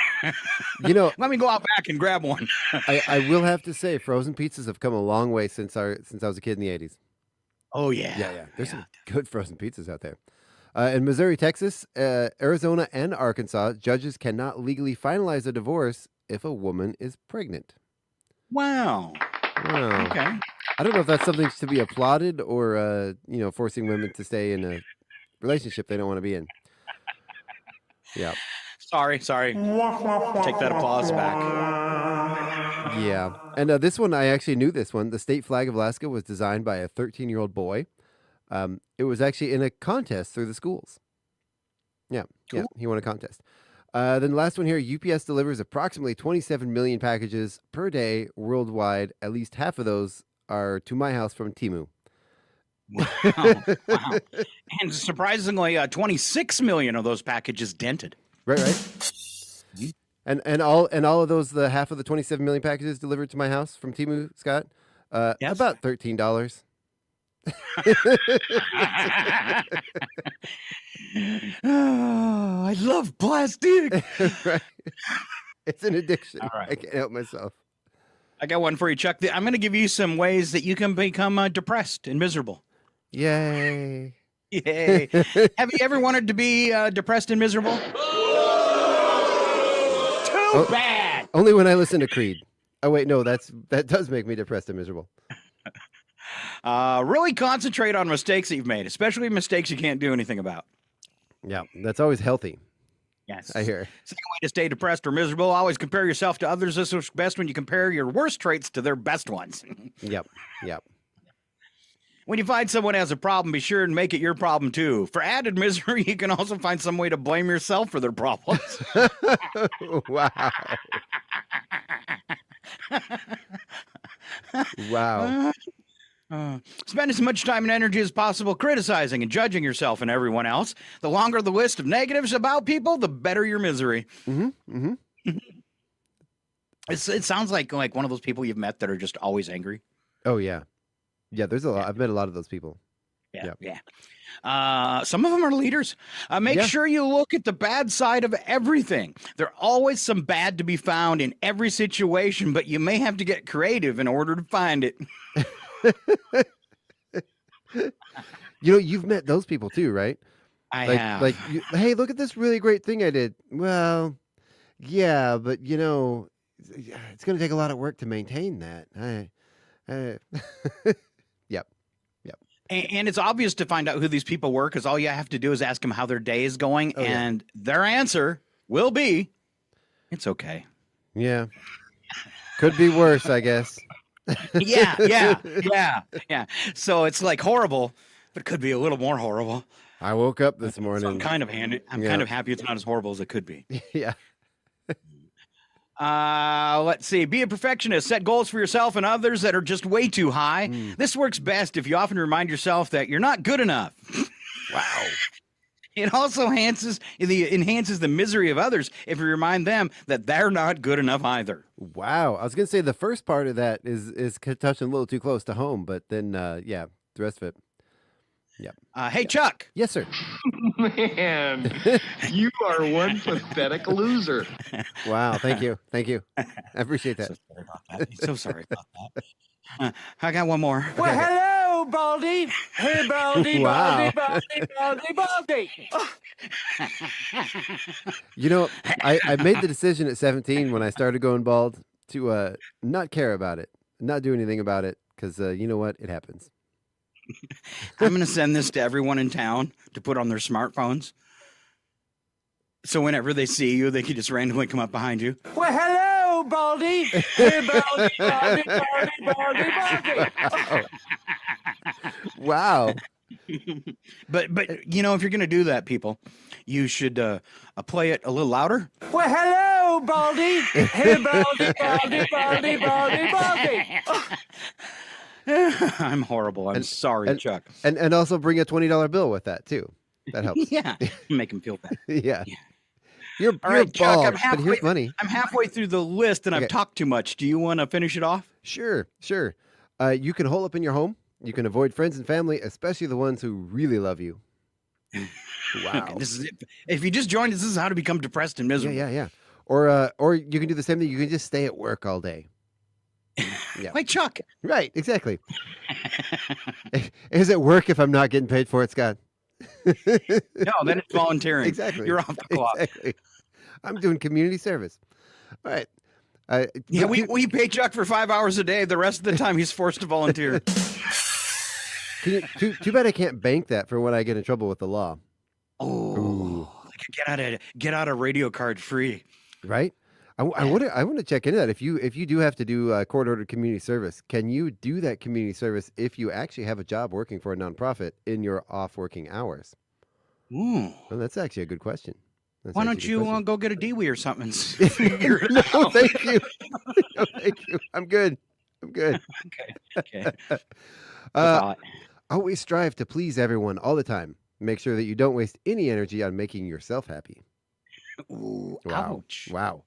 Let me go out back and grab one. I will have to say, frozen pizzas have come a long way since I was a kid in the 80s. Oh, yeah. Yeah. There's some good frozen pizzas out there. In Missouri, Texas, Arizona, and Arkansas, judges cannot legally finalize a divorce if a woman is pregnant. Wow. Okay. I don't know if that's something to be applauded or, forcing women to stay in a relationship they don't want to be in. Yeah. Sorry. Take that applause back. Yeah. And this one, I actually knew this one. The state flag of Alaska was designed by a 13-year-old boy. It was actually in a contest through the schools. Yeah. Cool. Yeah, he won a contest. Then the last one here, UPS delivers approximately 27 million packages per day worldwide. At least half of those are to my house from Temu. Wow. And surprisingly, 26 million of those packages dented. Right. And all of those, the half of the 27 million packages delivered to my house from Temu, Scott, yes. About $13. Oh, I love plastic. Right. It's an addiction. All right. I can't help myself. I got one for you, Chuck. I'm going to give you some ways that you can become depressed and miserable. Yay. Yay. Have you ever wanted to be depressed and miserable? Too bad. Only when I listen to Creed. Oh, wait, no, that does make me depressed and miserable. Really concentrate on mistakes that you've made, especially mistakes you can't do anything about. Yeah, that's always healthy. Yes. I hear. Second way to stay depressed or miserable, always compare yourself to others. This is best when you compare your worst traits to their best ones. Yep. When you find someone has a problem, be sure and make it your problem too. For added misery, you can also find some way to blame yourself for their problems. Wow. Wow. Spend as much time and energy as possible criticizing and judging yourself and everyone else. The longer the list of negatives about people, the better your misery. It sounds like one of those people you've met that are just always angry. Oh, yeah. Yeah, there's a lot. I've met a lot of those people. Yeah. Some of them are leaders. Make sure you look at the bad side of everything. There's always some bad to be found in every situation, but you may have to get creative in order to find it. You've met those people too, right? I have. Hey, look at this really great thing I did. Well, yeah, but it's going to take a lot of work to maintain that. Yep. And it's obvious to find out who these people were because all you have to do is ask them how their day is going, and their answer will be, "It's okay." Yeah. Could be worse, I guess. Yeah. So it's like horrible, but it could be a little more horrible. I woke up this morning. So I'm kind of happy it's not as horrible as it could be. Yeah. Let's see. Be a perfectionist. Set goals for yourself and others that are just way too high. This works best if you often remind yourself that you're not good enough. Wow. It also enhances the misery of others if you remind them that they're not good enough either. Wow. I was going to say the first part of that is touching a little too close to home, but then, the rest of it. Yep. Hey, Chuck. Yes, sir. Man, you are one pathetic loser. Wow. Thank you. I appreciate that. So sorry about that. I got one more. Well, hello, Baldy. Hey, Baldy, Wow. Baldy. I made the decision at 17 when I started going bald to not care about it, not do anything about it, because you know what? It happens. I'm going to send this to everyone in town to put on their smartphones. So whenever they see you, they can just randomly come up behind you. Well, hello, Baldy. Hey, Baldy, Baldy, Baldy, Baldy, Baldy. Wow. But if you're going to do that, people, you should play it a little louder. Well, hello, Baldy. Hey, Baldy, Baldy, Baldy, Baldy, Baldy. I'm horrible. I'm sorry, Chuck. And also bring a $20 bill with that too. That helps. Yeah, make him feel better. Yeah. You're All right, Chuck, bald, but here's money. I'm halfway through the list, and I've talked too much. Do you want to finish it off? Sure. You can hole up in your home. You can avoid friends and family, especially the ones who really love you. Wow. Okay, this is it. If you just joined us, this is how to become depressed and miserable. Yeah. Or you can do the same thing. You can just stay at work all day. Yeah. Like Chuck. Right, exactly. Is it work if I'm not getting paid for it, Scott? No, then it's volunteering. Exactly. You're off the clock. Exactly. I'm doing community service. All right. We pay Chuck for 5 hours a day. The rest of the time, he's forced to volunteer. Too bad I can't bank that for when I get in trouble with the law. Oh, get out a radio card free. Right. I want to check into that. If you do have to do court-ordered community service, can you do that community service if you actually have a job working for a nonprofit in your off working hours? Ooh. Well, that's actually a good question. Why don't you go get a DWI or something? No, thank you. No, thank you. I'm good. Okay. Always strive to please everyone all the time. Make sure that you don't waste any energy on making yourself happy. Ooh, wow. Ouch. Wow.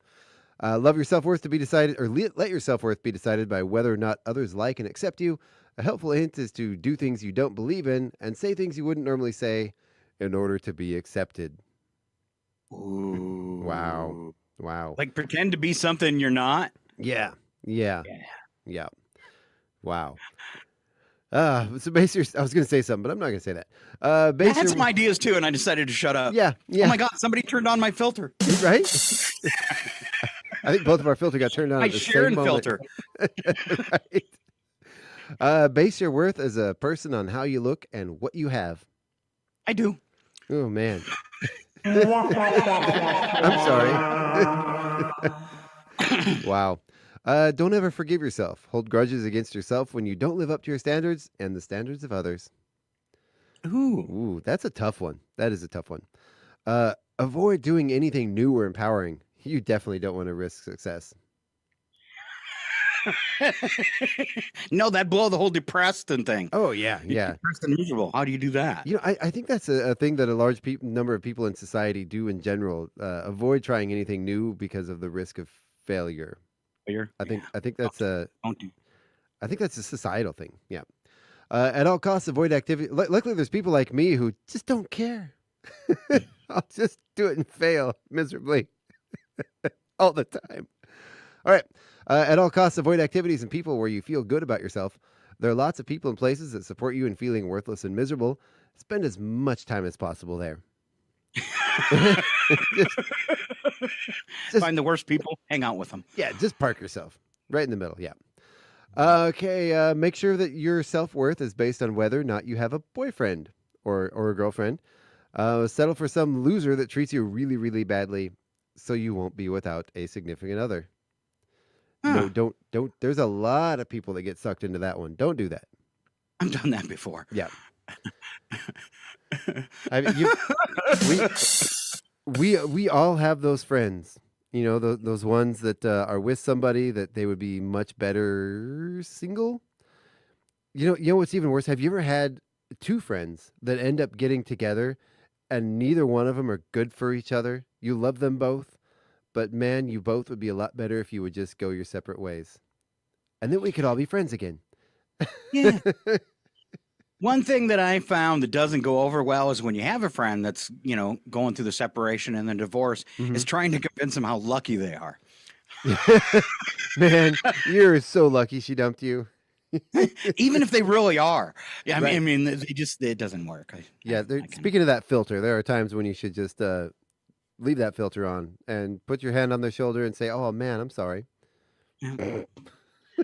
Love your self-worth to be decided, or let your self-worth be decided by whether or not others like and accept you. A helpful hint is to do things you don't believe in and say things you wouldn't normally say in order to be accepted. Ooh. Wow. Like pretend to be something you're not? Yeah. Wow. So base your, I was going to say something, but I'm not going to say that. I had some ideas too, and I decided to shut up. Yeah. Oh my God, somebody turned on my filter. Right? I think both of our filter got turned on. My at the Sharon same moment. filter. Right. Base your worth as a person on how you look and what you have. I do. Oh man. I'm sorry. Wow. Don't ever forgive yourself. Hold grudges against yourself when you don't live up to your standards and the standards of others. Ooh, that's a tough one. That is a tough one. Avoid doing anything new or empowering. You definitely don't want to risk success. No, that blow the whole depressed and thing. Oh, yeah. Depressed and miserable. How do you do that? You know, I think that's a thing that a large number of people in society do in general. Avoid trying anything new because of the risk of failure. I think that's a societal thing. Yeah. At all costs, avoid activity. Luckily, there's people like me who just don't care. I'll just do it and fail miserably all the time. All right. At all costs, avoid activities and people where you feel good about yourself. There are lots of people and places that support you in feeling worthless and miserable. Spend as much time as possible there. Find the worst people, hang out with them. Yeah, just park yourself right in the middle. Yeah. Okay. Make sure that your self-worth is based on whether or not you have a boyfriend or a girlfriend. Settle for some loser that treats you really, really badly so you won't be without a significant other. No, don't. There's a lot of people that get sucked into that one. Don't do that. I've done that before. Yeah. We all have those friends, you know, those ones that are with somebody that they would be much better single. You know what's even worse? Have you ever had two friends that end up getting together and neither one of them are good for each other? You love them both, but man, you both would be a lot better if you would just go your separate ways. And then we could all be friends again. Yeah. One thing that I found that doesn't go over well is when you have a friend that's, going through the separation and then divorce, is trying to convince them how lucky they are. Man, you're so lucky she dumped you. Even if they really are. Yeah, Right. I mean, it doesn't work. Speaking of that filter, there are times when you should just leave that filter on and put your hand on their shoulder and say, "Oh man, I'm sorry."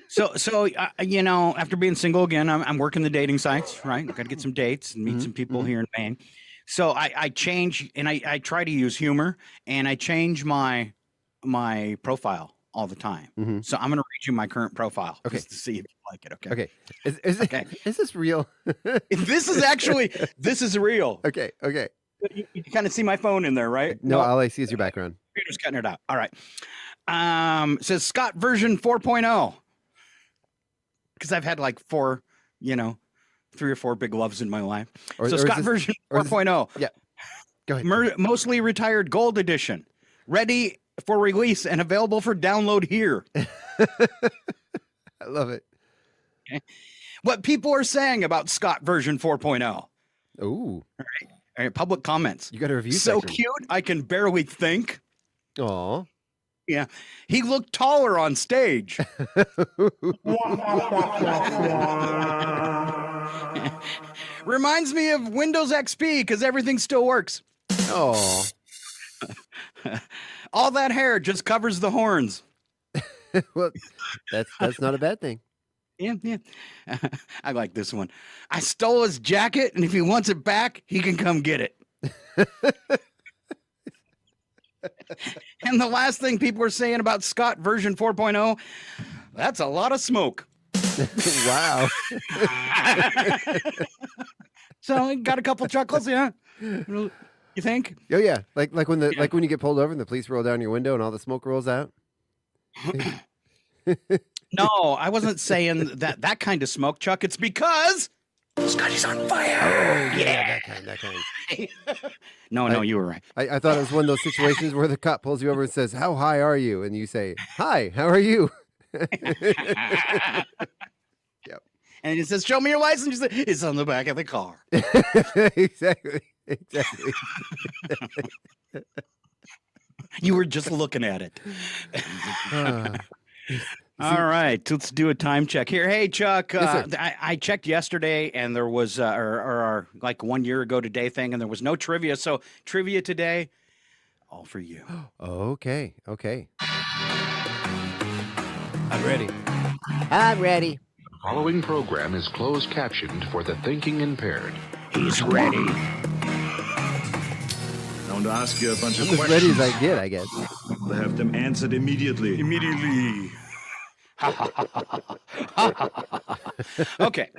So you know, after being single again, I'm working the dating sites, right? Got to get some dates and meet some people here in Maine. So I change, and I try to use humor, and I change my profile all the time. So I'm going to read you my current profile just to see if you like it. Okay. Okay. Is this real? This is real. Okay. You can kind of see my phone in there, right? No, all I see is your background. Computer's cutting it out. All right. It says Scott version 4.0. Because I've had like 3 or 4 big loves in my life. Scott version 4.0. Yeah. Go ahead. Mostly retired gold edition. Ready for release and available for download here. I love it. Okay. What people are saying about Scott version 4.0. Ooh. All right. Public comments. You got a review So section. cute, I can barely think. Aw. Yeah. He looked taller on stage. Reminds me of Windows XP because everything still works. Oh. All that hair just covers the horns. Well, that's not a bad thing. Yeah. I like this one. I stole his jacket, and if he wants it back, he can come get it. And the last thing people are saying about Scott version 4.0, that's a lot of smoke. Wow. So got a couple chuckles, yeah. You think? Oh yeah, like when you get pulled over and the police roll down your window and all the smoke rolls out. No, I wasn't saying that kind of smoke, Chuck. It's because Scotty's on fire. Oh yeah, that kind. No, you were right. I thought it was one of those situations where the cop pulls you over and says, "How high are you?" And you say, "Hi, how are you?" Yep. And it says, "Show me your license." You say, "It's on the back of the car." Exactly. You were just looking at it. All right, let's do a time check here. Hey, Chuck, Yes, I checked yesterday, and there was, or like 1 year ago today thing, and there was no trivia. So trivia today, all for you. Okay. I'm ready. The following program is closed captioned for the thinking impaired. He's ready. I want to ask you a bunch of I'm as questions. ready as I get, I guess. I'll have them answered immediately. Okay.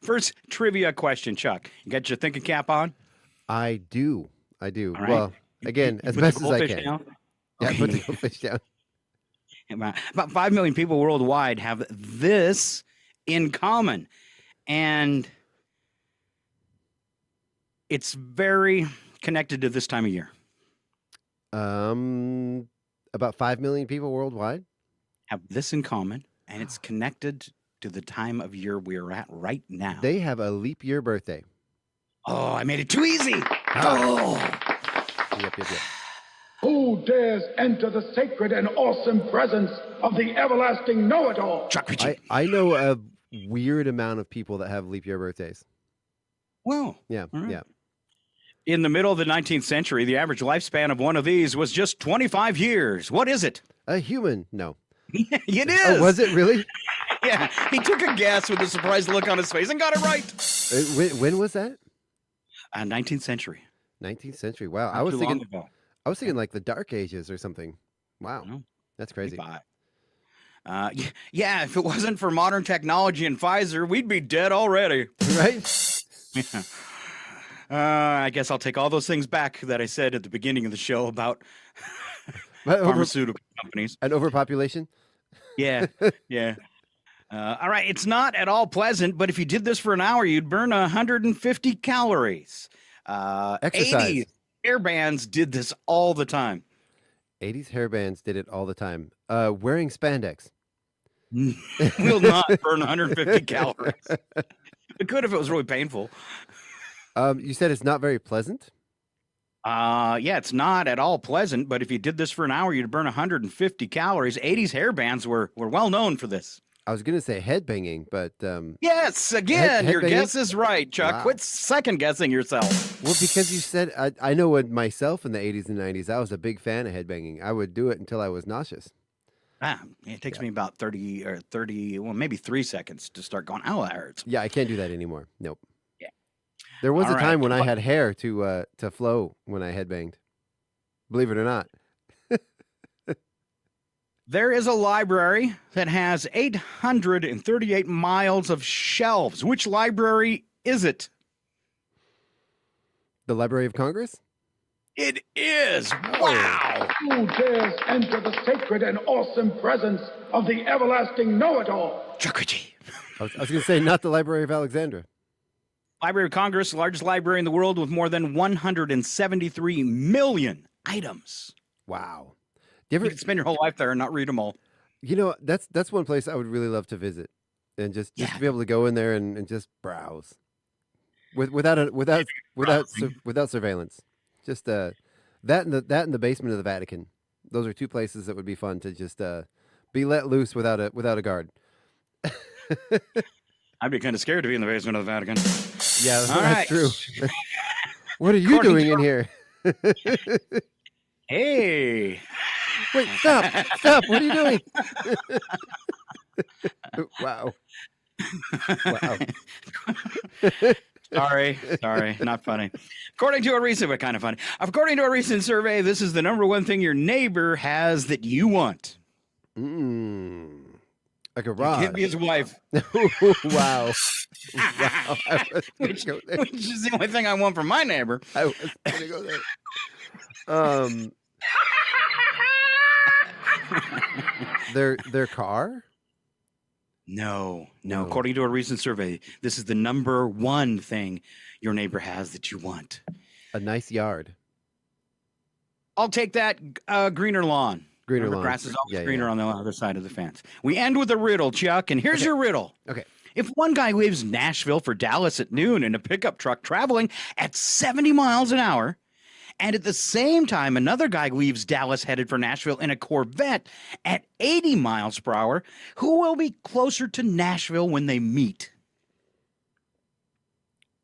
First trivia question, Chuck. You got your thinking cap on? I do. All right. Well, again, You as put best the as I goldfish can. down? Yeah, Okay. put the goldfish down. About 5 million people worldwide have this in common. And it's very connected to this time of year. About 5 million people worldwide Have this in common, and it's connected to the time of year we're at right now. They have a leap year birthday. Oh, I made it too easy. Oh. Yep. Who dares enter the sacred and awesome presence of the everlasting know-it-all? I know a weird amount of people that have leap year birthdays. Well, Yeah, all right. yeah. In the middle of the 19th century, the average lifespan of one of these was just 25 years. What is it? A human? No. It is. Oh, was it really? Yeah, he took a guess with a surprised look on his face and got it right. When was that? 19th century. 19th century. Wow. Not I was too long thinking. ago. I was thinking like the Dark Ages or something. Wow, No. that's crazy. Yeah, if it wasn't for modern technology and Pfizer, we'd be dead already. Right? I guess I'll take all those things back that I said at the beginning of the show about But pharmaceutical companies. And overpopulation. Yeah. All right, it's not at all pleasant, but if you did this for an hour, you'd burn 150 calories. Exercise. 80s hair bands did this all the time. 80s hair bands did it all the time. Wearing spandex. Will not burn 150 calories. It could if it was really painful. You said it's not very pleasant? Yeah, it's not at all pleasant, but if you did this for an hour, you'd burn 150 calories. 80s hair bands were well known for this. I was going to say headbanging, but... Yes, again, your headbanging? guess is right, Chuck. Wow. Quit second-guessing yourself. Well, because you said... I know with myself in the 80s and 90s, I was a big fan of headbanging. I would do it until I was nauseous. It takes me about 30, well, maybe 3 seconds to start going, oh, that hurts. Yeah, I can't do that anymore. Nope. Yeah. There was All a time right. when I had hair to flow when I headbanged. Believe it or not. There is a library that has 838 miles of shelves. Which library is it? The Library of Congress? It is. Wow. Who dares enter the sacred and awesome presence of the everlasting know-it-all? I was going to say, not the Library of Alexandria. Library of Congress, the largest library in the world with more than 173 million items. Wow. You can spend your whole life there and not read them all. You know, that's one place I would really love to visit, and just to be able to go in there and just browse, without surveillance. Just that and the basement of the Vatican. Those are two places that would be fun to just be let loose without a guard. I'd be kind of scared to be in the basement of the Vatican. Yeah, all that's right. true. What are you doing in here? Hey. Wait, stop. What are you doing? Wow. Sorry, not funny. According to a recent survey, this is the number one thing your neighbor has that you want. A garage. Can't be his wife. Wow. Which is the only thing I want from my neighbor. I was going to go there. Their car? No. According to a recent survey, this is the number one thing your neighbor has that you want. A nice yard. I'll take that. Greener lawn. Greener Remember, lawn. grass is always greener on the other side of the fence. We end with a riddle, Chuck, and here's your riddle. Okay. If one guy leaves Nashville for Dallas at noon in a pickup truck traveling at 70 miles an hour, and at the same time another guy leaves Dallas headed for Nashville in a Corvette at 80 miles per hour, who will be closer to Nashville when they meet?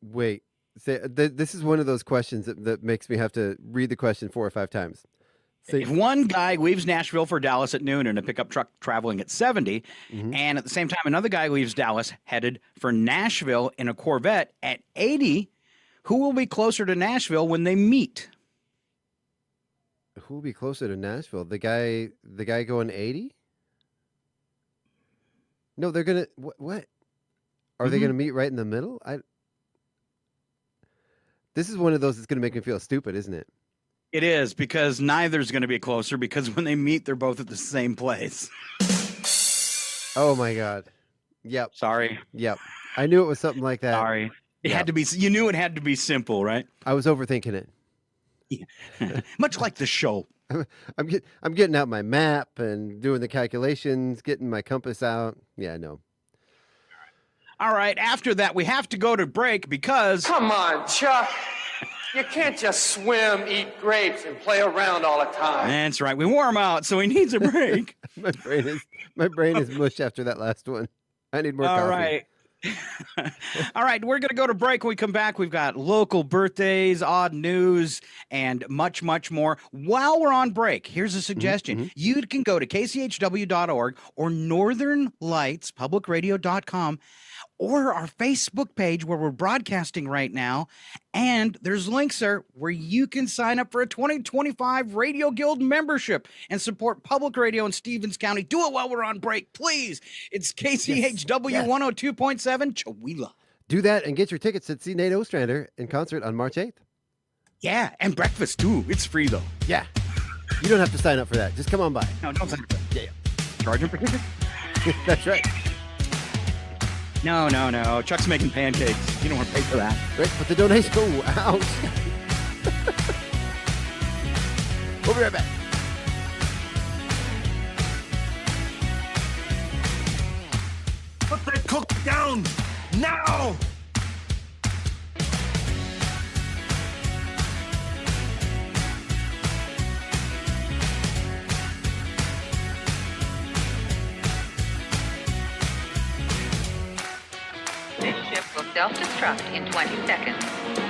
Wait. This is one of those questions that makes me have to read the question 4 or 5 times. If one guy leaves Nashville for Dallas at noon in a pickup truck traveling at 70, and at the same time another guy leaves Dallas headed for Nashville in a Corvette at 80, who will be closer to Nashville when they meet? Who will be closer to Nashville? The guy going 80? No, they're gonna what? Are they gonna meet right in the middle? This is one of those that's gonna make me feel stupid, isn't it? It is, because neither's going to be closer, because when they meet, they're both at the same place. Oh my God. Yep. Sorry. Yep. I knew it was something like that. Sorry. It had to be. You knew it had to be simple, right? I was overthinking it. Yeah. Much like the show. I'm getting out my map and doing the calculations, getting my compass out. Yeah, I know. All right. After that, we have to go to break because. Come on, Chuck. You can't just swim, eat grapes, and play around all the time. That's right. We wore him out, so he needs a break. my brain is mush after that last one. I need more coffee. All right. All right, we're going to go to break. When we come back, we've got local birthdays, odd news, and much, much more. While we're on break, here's a suggestion. You can go to kchw.org or northernlightspublicradio.com or our Facebook page where we're broadcasting right now. And there's links there where you can sign up for a 2025 Radio Guild membership and support public radio in Stevens County. Do it while we're on break, please. It's KCHW 102.7 Chihuahua. Do that and get your tickets to see Nate Ostrander in concert on March 8th. Yeah, and breakfast too. It's free though. Yeah. You don't have to sign up for that. Just come on by. No, don't sign up for that. Yeah. Charge them for tickets? That's right. No. Chuck's making pancakes. You don't want to pay for that. Right, but the donation. Oh, ouch. We'll be right back. Put that cook down now! This ship will self-destruct in 20 seconds.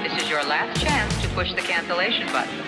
This is your last chance to push the cancellation button.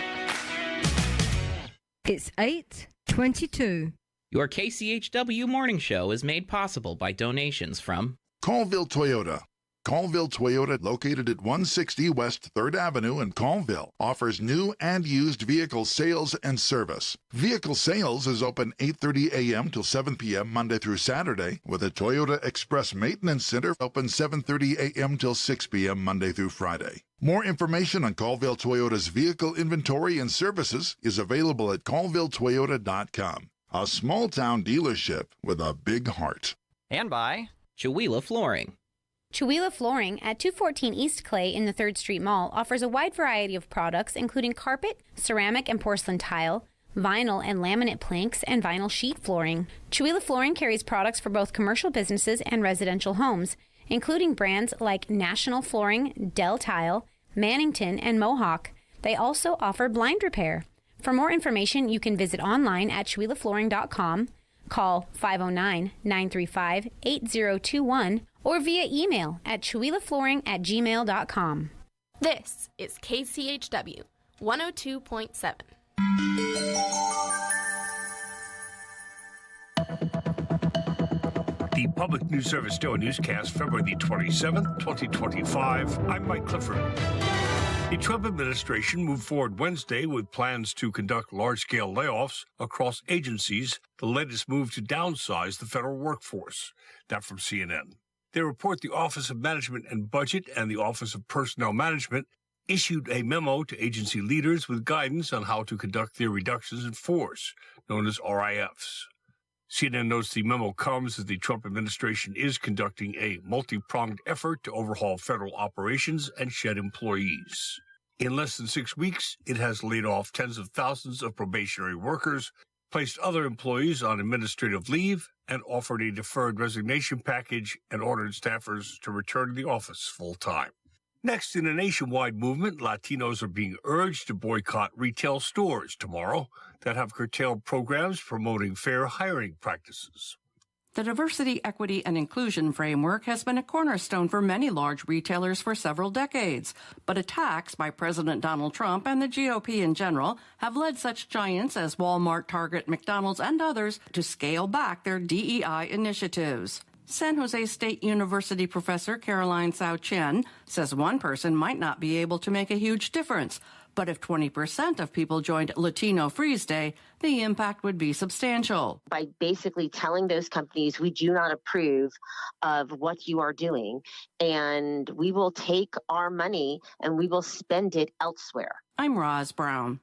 It's 8:22. Your KCHW morning show is made possible by donations from Colville Toyota. Colville Toyota, located at 160 West 3rd Avenue in Colville, offers new and used vehicle sales and service. Vehicle sales is open 8:30 a.m. till 7 p.m. Monday through Saturday, with a Toyota Express Maintenance Center open 7:30 a.m. till 6 p.m. Monday through Friday. More information on Colville Toyota's vehicle inventory and services is available at colvilletoyota.com. A small-town dealership with a big heart. and by Chihuahua Flooring. Chihuahua Flooring at 214 East Clay in the 3rd Street Mall offers a wide variety of products including carpet, ceramic and porcelain tile, vinyl and laminate planks, and vinyl sheet flooring. Chihuahua Flooring carries products for both commercial businesses and residential homes, including brands like National Flooring, Dell Tile, Mannington, and Mohawk. They also offer blind repair. For more information, you can visit online at chihuahuaflooring.com, call 509-935-8021, or via email at chihuahuaflooring@gmail.com. This is KCHW 102.7. The Public News Service Daily Newscast, February the 27th, 2025. I'm Mike Clifford. The Trump administration moved forward Wednesday with plans to conduct large-scale layoffs across agencies, the latest move to downsize the federal workforce. That from CNN. They report the Office of Management and Budget and the Office of Personnel Management issued a memo to agency leaders with guidance on how to conduct their reductions in force, known as RIFs. CNN notes the memo comes as the Trump administration is conducting a multi-pronged effort to overhaul federal operations and shed employees. In less than 6 weeks, it has laid off tens of thousands of probationary workers, placed other employees on administrative leave, and offered a deferred resignation package and ordered staffers to return to the office full-time. Next, in a nationwide movement, Latinos are being urged to boycott retail stores tomorrow that have curtailed programs promoting fair hiring practices. The Diversity, Equity, and Inclusion framework has been a cornerstone for many large retailers for several decades, but attacks by President Donald Trump and the GOP in general have led such giants as Walmart, Target, McDonald's, and others to scale back their DEI initiatives. San Jose State University professor Caroline Sao Chen says one person might not be able to make a huge difference, but if 20% of people joined Latino Freeze Day, the impact would be substantial. By basically telling those companies, we do not approve of what you are doing, and we will take our money and we will spend it elsewhere. I'm Roz Brown.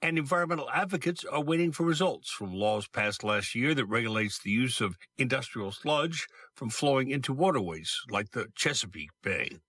And environmental advocates are waiting for results from laws passed last year that regulates the use of industrial sludge from flowing into waterways like the Chesapeake Bay.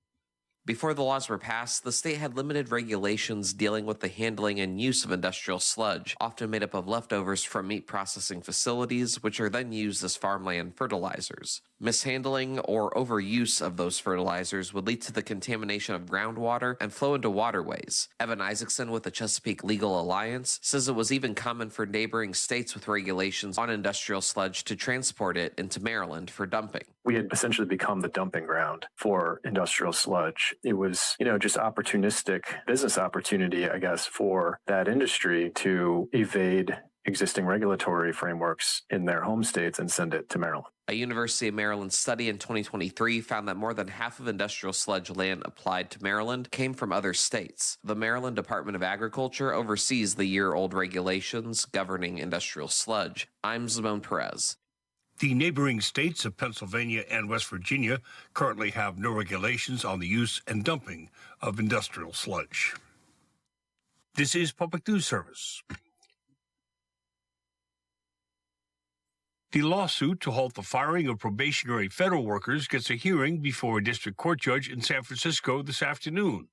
Before the laws were passed, the state had limited regulations dealing with the handling and use of industrial sludge, often made up of leftovers from meat processing facilities, which are then used as farmland fertilizers. Mishandling or overuse of those fertilizers would lead to the contamination of groundwater and flow into waterways. Evan Isaacson with the Chesapeake Legal Alliance says it was even common for neighboring states with regulations on industrial sludge to transport it into Maryland for dumping. We had essentially become the dumping ground for industrial sludge. It was, just opportunistic business opportunity, I guess, for that industry to evade existing regulatory frameworks in their home states and send it to Maryland. A University of Maryland study in 2023 found that more than half of industrial sludge land applied to Maryland came from other states. The Maryland Department of Agriculture oversees the year-old regulations governing industrial sludge. I'm Zimone Perez. The neighboring states of Pennsylvania and West Virginia currently have no regulations on the use and dumping of industrial sludge. This is Public News Service. The lawsuit to halt the firing of probationary federal workers gets a hearing before a district court judge in San Francisco this afternoon,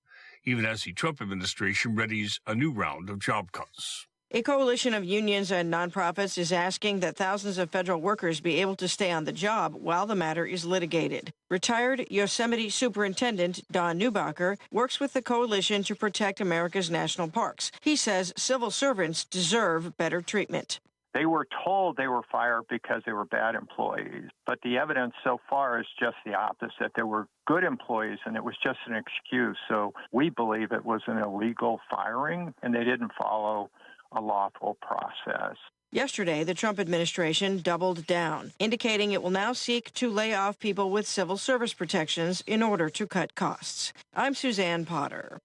even as the Trump administration readies a new round of job cuts. A coalition of unions and nonprofits is asking that thousands of federal workers be able to stay on the job while the matter is litigated. Retired Yosemite Superintendent Don Neubacher works with the coalition to protect America's national parks. He says civil servants deserve better treatment. They were told they were fired because they were bad employees, but the evidence so far is just the opposite. They were good employees, and it was just an excuse. So we believe it was an illegal firing, and they didn't follow a lawful process. Yesterday, the Trump administration doubled down, indicating it will now seek to lay off people with civil service protections in order to cut costs. I'm Suzanne Potter.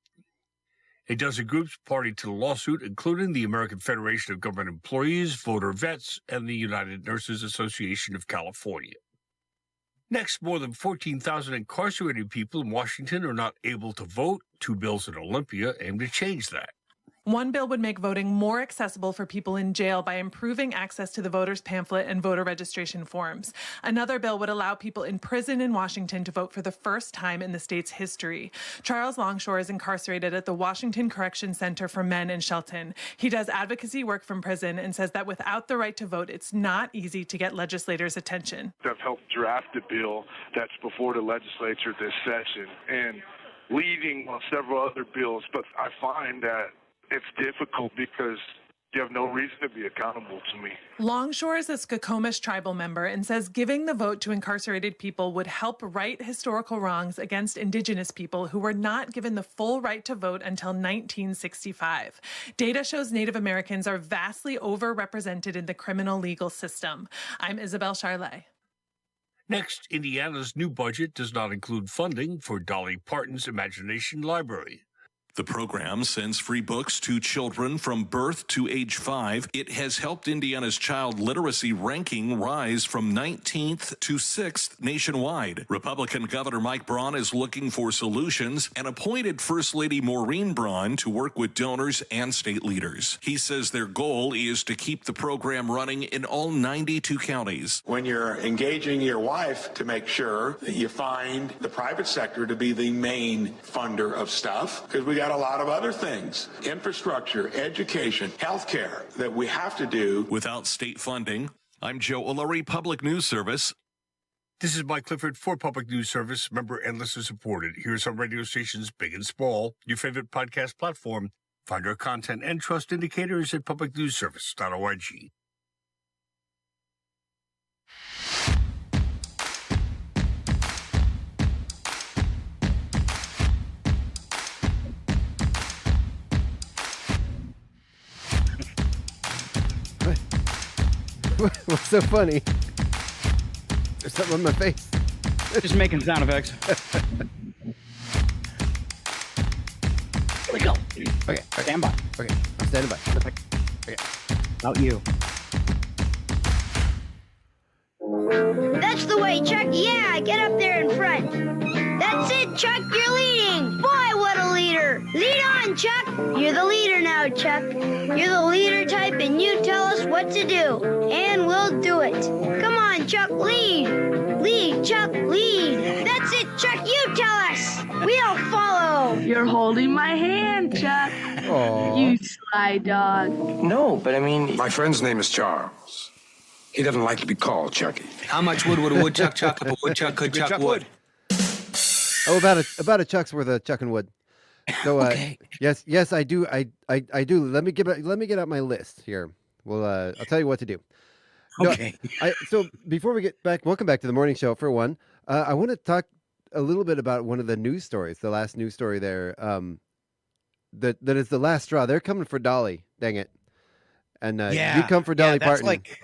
A dozen groups party to the lawsuit, including the American Federation of Government Employees, Voter Vets, and the United Nurses Association of California. Next, more than 14,000 incarcerated people in Washington are not able to vote. Two bills in Olympia aim to change that. One bill would make voting more accessible for people in jail by improving access to the voter's pamphlet and voter registration forms. Another bill would allow people in prison in Washington to vote for the first time in the state's history. Charles Longshore is incarcerated at the Washington Correction Center for Men in Shelton. He does advocacy work from prison and says that without the right to vote, it's not easy to get legislators' attention. I've helped draft a bill that's before the legislature this session and leading on several other bills, but I find that it's difficult because you have no reason to be accountable to me. Longshore is a Skokomish tribal member and says giving the vote to incarcerated people would help right historical wrongs against Indigenous people who were not given the full right to vote until 1965. Data shows Native Americans are vastly overrepresented in the criminal legal system. I'm Isabel Charlet. Next, Indiana's new budget does not include funding for Dolly Parton's Imagination Library. The program sends free books to children from birth to age 5. It has helped Indiana's child literacy ranking rise from 19th to 6th nationwide. Republican Governor Mike Braun is looking for solutions and appointed First Lady Maureen Braun to work with donors and state leaders. He says their goal is to keep the program running in all 92 counties. When you're engaging your wife to make sure that you find the private sector to be the main funder of stuff, because we got a lot of other things, infrastructure, education, healthcare, that we have to do. Without state funding, I'm Joe O'Leary, Public News Service. This is Mike Clifford for Public News Service, member and listener supported. Here's on radio stations big and small, your favorite podcast platform. Find our content and trust indicators at publicnewsservice.org. What's so funny? There's something on my face. Just making sound effects. Here we go. Okay. Stand by. Okay. I'm standing by. Okay. About you. That's the way, Chuck. Yeah, get up there in front. That's it, Chuck. You're leading. Boy, what a leader. Lead on, Chuck. You're the leader now, Chuck. You're the leader type, and you tell us what to do, and we'll do it. Come on, Chuck. Lead. Lead, Chuck. Lead. That's it, Chuck. You tell us. We'll follow. You're holding my hand, Chuck. Aww. You sly dog. No, but I mean... My friend's name is Charles. He doesn't like to be called Chucky. How much wood would a woodchuck chuck if a woodchuck could chuck wood? Oh, about a chuck's worth of chucking wood. So Okay. yes, I do. I do. Let me get out my list here. Well, I'll tell you what to do. No, Okay. So before we get back, welcome back to the morning show. For one, I want to talk a little bit about one of the news stories. The last news story there. That is the last straw. They're coming for Dolly. Dang it. And you come for Dolly that's Parton. like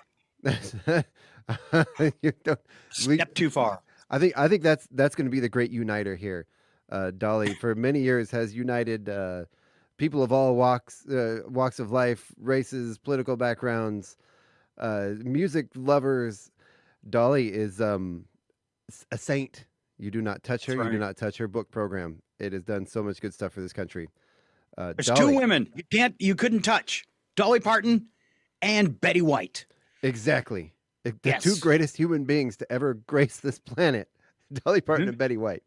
You don't, step too far. I think that's going to be the great uniter here. Dolly, for many years, has united people of all walks of life, races, political backgrounds, music lovers. Dolly is a saint. You do not touch her. That's You do right. not touch her book program. It has done so much good stuff for this country. There's Dolly, two women you couldn't touch: Dolly Parton and Betty White. Exactly. The Yes. two greatest human beings to ever grace this planet, Dolly Parton and Betty White.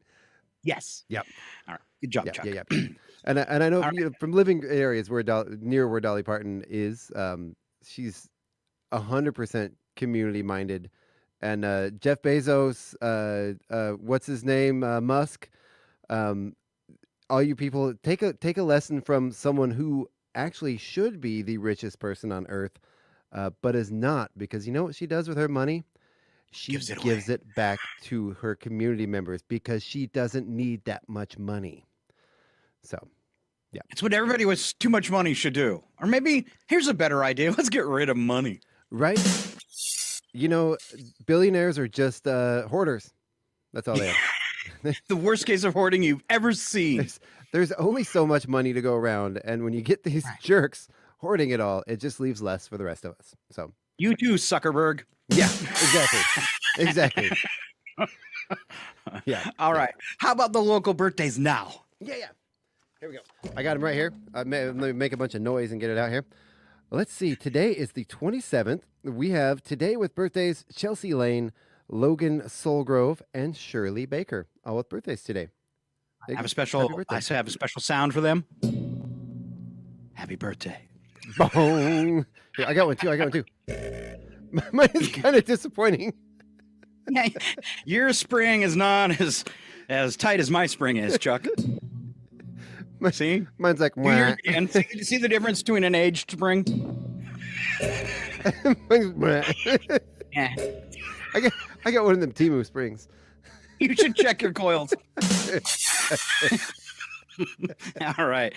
Yes. Yep. All right. Good job, Chuck. Yeah. And I know from living areas where near where Dolly Parton is, she's 100% community minded. And Jeff Bezos, what's his name, Musk, all you people take a lesson from someone who actually should be the richest person on earth, but is not, because you know what she does with her money? She gives it back to her community members because she doesn't need that much money. So, yeah. It's what everybody with too much money should do. Or maybe here's a better idea: let's get rid of money. Right? You know, billionaires are just hoarders. That's all they are. The worst case of hoarding you've ever seen. There's only so much money to go around, and when you get these jerks hoarding it all, it just leaves less for the rest of us. So you too, Zuckerberg. Yeah, exactly. Exactly. Yeah. All right. How about the local birthdays now? Yeah. Here we go. I got them right here. Let me make a bunch of noise and get it out here. Let's see. Today is the 27th. We have today with birthdays Chelsea Lane, Logan Soulgrove, and Shirley Baker. All with birthdays today. I have a special sound for them. Happy birthday. Boom. Here, I got one too. Mine is kind of disappointing. Your spring is not as tight as my spring is, Chuck. See? Mine's like, and see the difference between an aged spring? Yeah. I got one of them Temu springs. You should check your coils. All right.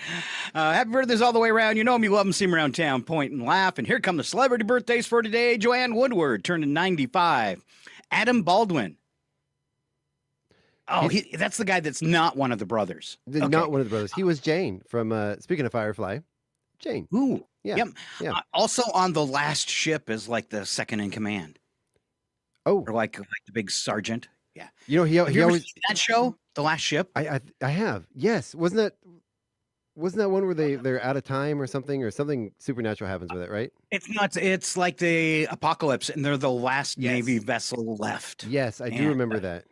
Happy birthdays all the way around. You know them, you love them, see them around town, point and laugh. And here come the celebrity birthdays for today. Joanne Woodward turning 95. Adam Baldwin. Oh, that's the guy that's not one of the brothers. Not one of the brothers. He was Jane from, speaking of Firefly, Jane. Ooh. Yeah. Yep. Yeah. Also on the last ship is like the second in command. Oh. Or like the big sergeant. Yeah. You know, he Have you ever always seen that show, The Last Ship? I have. Yes. Wasn't that one where they're out of time or something supernatural happens with it, right? It's not. It's like the apocalypse, and they're the last Navy vessel left. Yes, I do remember that.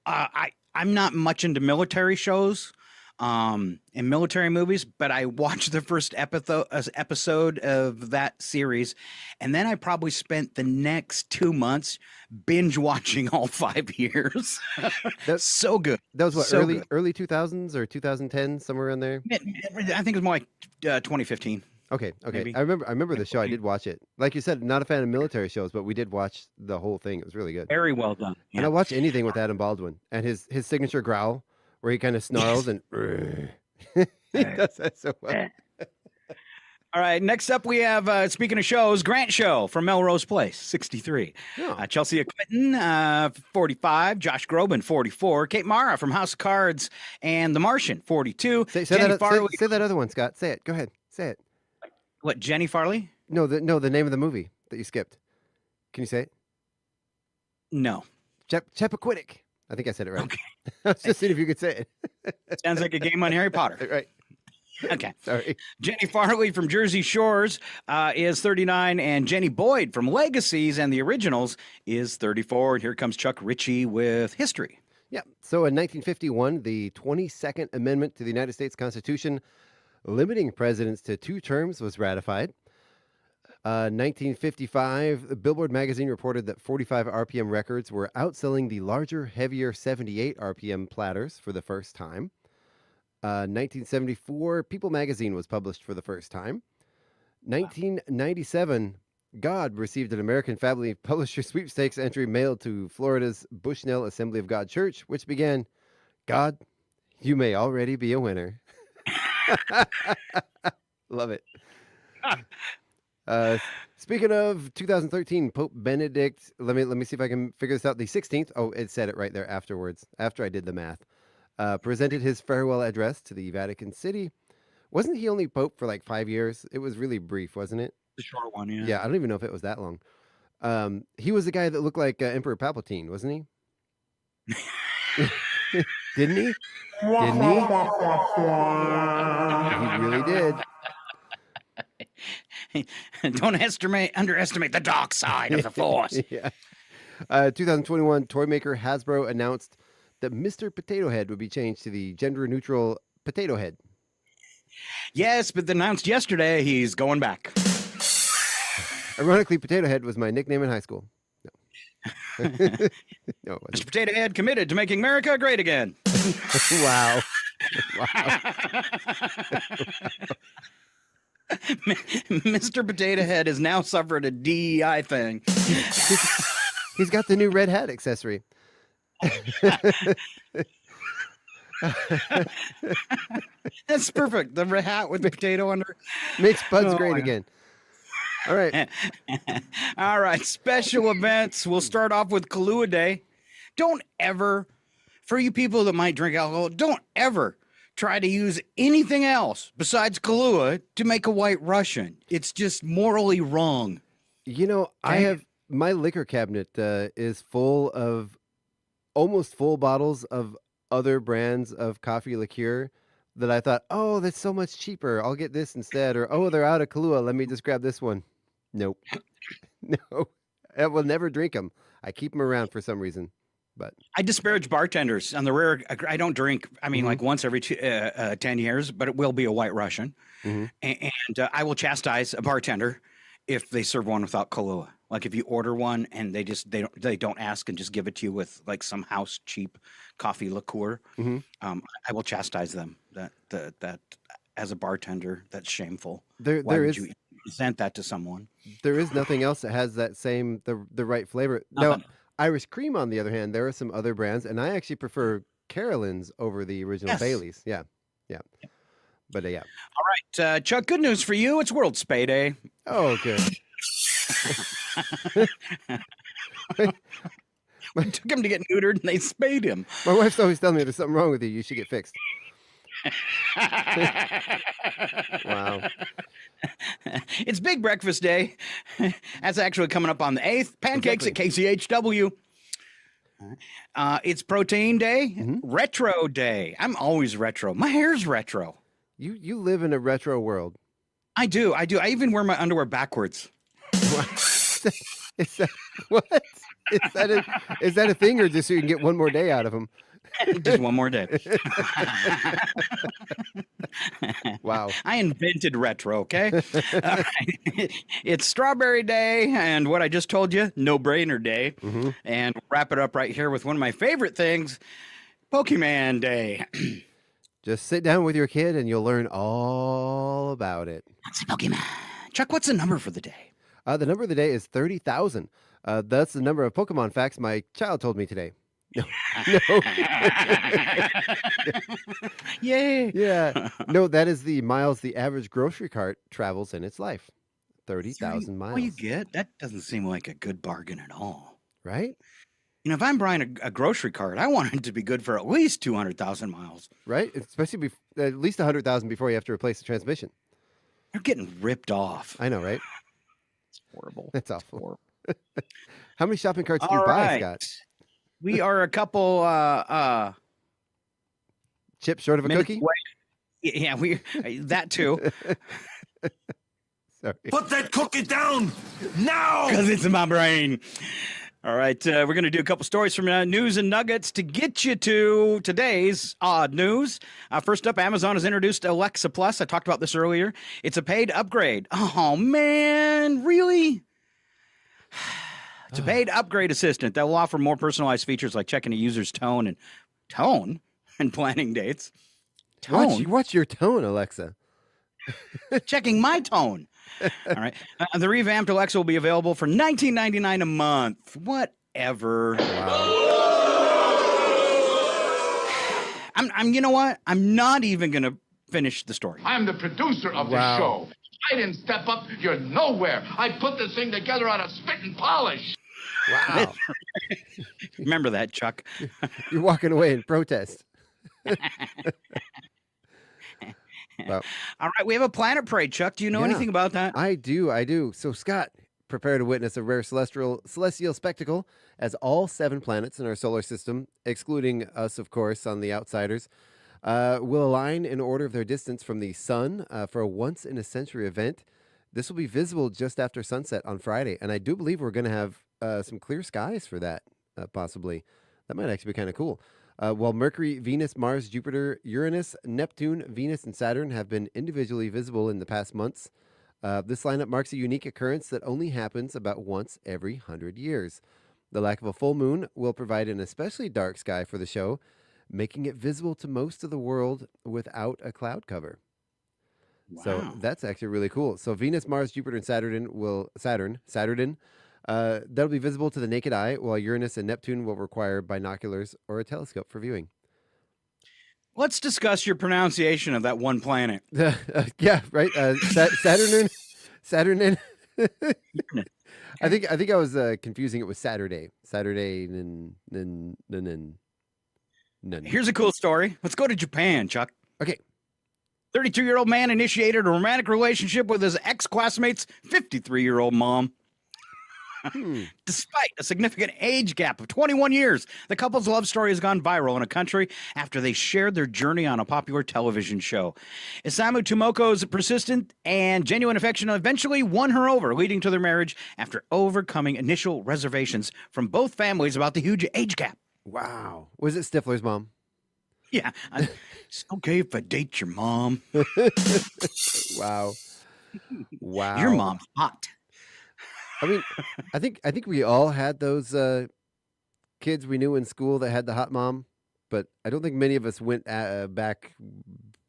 I'm not much into military shows, and military movies, but I watched the first episode of that series, and then I probably spent the next 2 months binge watching all 5 years. That's so good. That was what, So early 2000s or 2010, somewhere in there? I think it was more like 2015. Okay. Maybe. I remember the show. I did watch it. Like you said, not a fan of military shows, but we did watch the whole thing. It was really good. Very well done. And I watch anything with Adam Baldwin and his signature growl where he kind of snarls and he does that so well. All right, next up we have, speaking of shows, Grant Show from Melrose Place, 63. Chelsea Quinton, 45. Josh Groban, 44. Kate Mara from House of Cards and The Martian, 42. Say that other one, Scott. Say it. Go ahead. Say it. What, Jenny Farley? No, the name of the movie that you skipped. Can you say it? No. Chappaquiddick. I think I said it right. Okay. I was just seeing if you could say it. Sounds like a game on Harry Potter. Right. Okay. Sorry. Jenny Farley from Jersey Shores is 39, and Jenny Boyd from Legacies and the Originals is 34. And here comes Chuck Ritchie with History. Yeah. So in 1951, the 22nd Amendment to the United States Constitution limiting presidents to 2 terms was ratified. 1955, the Billboard magazine reported that 45 RPM records were outselling the larger, heavier 78 RPM platters for the first time. 1974, People magazine was published for the first time. 1997, God received an American Family Publisher Sweepstakes entry mailed to Florida's Bushnell Assembly of God Church, which began, God, you may already be a winner. Love it. Speaking of 2013, Pope Benedict, let me see if I can figure this out. The 16th, it said it right there afterwards, after I did the math, presented his farewell address to the Vatican City. Wasn't he only Pope for like 5 years? It was really brief, wasn't it? The short one, yeah. Yeah, I don't even know if it was that long. He was the guy that looked like Emperor Palpatine, wasn't he? Didn't he? Didn't he? He really did. Don't underestimate the dark side of the Force. Yeah. 2021, toy maker Hasbro announced that Mr. Potato Head would be changed to the gender-neutral Potato Head. Yes, but announced yesterday he's going back. Ironically, Potato Head was my nickname in high school. No. No, it wasn't. Mr. Potato Head committed to making America great again. Wow. Mr. Potato Head has now suffered a DEI thing. He's got the new red hat accessory. That's perfect. The red hat with the potato under. Makes Buds great again. All right. All right. Special events. We'll start off with Kahlua Day. Don't ever, for you people that might drink alcohol, don't ever try to use anything else besides Kahlua to make a White Russian. It's just morally wrong. You know, I have my liquor cabinet is full of almost full bottles of other brands of coffee liqueur that I thought, oh, that's so much cheaper. I'll get this instead. Or, oh, they're out of Kahlua. Let me just grab this one. Nope. No. I will never drink them. I keep them around for some reason. But I disparage bartenders on the rare. I don't drink. I mean, like once every 10 years, but it will be a White Russian. And I will chastise a bartender if they serve one without Kahlua. Like if you order one and they don't ask and just give it to you with like some house cheap coffee liqueur, I will chastise them. That as a bartender, that's shameful. Why would you present that to someone? There is nothing else that has that same the right flavor. Now, Irish cream, on the other hand, there are some other brands, and I actually prefer Carolyn's over the original Bailey's. Yeah. But yeah. All right, Chuck. Good news for you. It's World Spay Day. Oh, good. I took him to get neutered, and they spayed him. My wife's always telling me there's something wrong with you. You should get fixed. Wow. It's Big Breakfast Day. That's actually coming up on the 8th. Pancakes at KCHW. It's Protein Day. Retro Day. I'm always retro. My hair's retro. You live in a retro world. I do. I even wear my underwear backwards. Is that what? Is that a thing, or just so you can get one more day out of them? Just one more day. Wow. I invented retro, okay? It's Strawberry Day, and what I just told you, no-brainer day. And we'll wrap it up right here with one of my favorite things, Pokemon Day. Just sit down with your kid, and you'll learn all about it. That's Pokemon. Chuck, what's the number for the day? The number of the day is 30,000. That's the number of Pokemon facts my child told me today. No. Yay. Yeah. No, that is the miles the average grocery cart travels in its life. 30,000 miles. What you get? That doesn't seem like a good bargain at all. Right? You know, if I'm buying a grocery cart, I want it to be good for at least 200,000 miles. Right? Especially at least 100,000 before you have to replace the transmission. You're getting ripped off. I know, right? It's horrible. That's awful. How many shopping carts do you buy, Scott? We are a couple chips short of a cookie. Yeah, we that too. Sorry. Put that cookie down now, because it's in my brain. All right, we're going to do a couple stories from News and Nuggets to get you to today's odd news. First up, Amazon has introduced Alexa Plus. I talked about this earlier. It's a paid upgrade. Oh, man, really? It's a paid upgrade assistant that will offer more personalized features like checking a user's tone and planning dates. What's your tone, Alexa? Checking my tone. All right. The revamped Alexa will be available for $19.99 a month. Whatever. Wow. I'm. You know what? I'm not even going to finish the story. I'm the producer of the show. I didn't step up. You're nowhere. I put this thing together on a spit and polish. Wow. Remember that, Chuck. You're walking away in protest. Wow. All right, we have a planet parade, Chuck. Do you know anything about that? I do. So, Scott, prepare to witness a rare celestial spectacle as all 7 planets in our solar system, excluding us, of course, on the outsiders, will align in order of their distance from the sun for a once-in-a-century event. This will be visible just after sunset on Friday, and I do believe we're going to have some clear skies for that, possibly. That might actually be kind of cool. While Mercury, Venus, Mars, Jupiter, Uranus, Neptune, Venus, and Saturn have been individually visible in the past months, this lineup marks a unique occurrence that only happens about once every 100 years. The lack of a full moon will provide an especially dark sky for the show, making it visible to most of the world without a cloud cover. Wow. So that's actually really cool. So Venus, Mars, Jupiter, and Saturn, that'll be visible to the naked eye, while Uranus and Neptune will require binoculars or a telescope for viewing. Let's discuss your pronunciation of that one planet. Yeah, right. Saturn. I think I was confusing it with Saturday. Here's a cool story. Let's go to Japan, Chuck. Okay. 32-year-old man initiated a romantic relationship with his ex-classmate's 53-year-old mom. Despite a significant age gap of 21 years, the couple's love story has gone viral in a country after they shared their journey on a popular television show. Isamu Tomoko's persistent and genuine affection eventually won her over, leading to their marriage after overcoming initial reservations from both families about the huge age gap. Wow. Was it Stifler's mom? Yeah. It's okay if I date your mom. Wow. Wow. Your mom's hot. I mean, I think we all had those kids we knew in school that had the hot mom, but I don't think many of us went back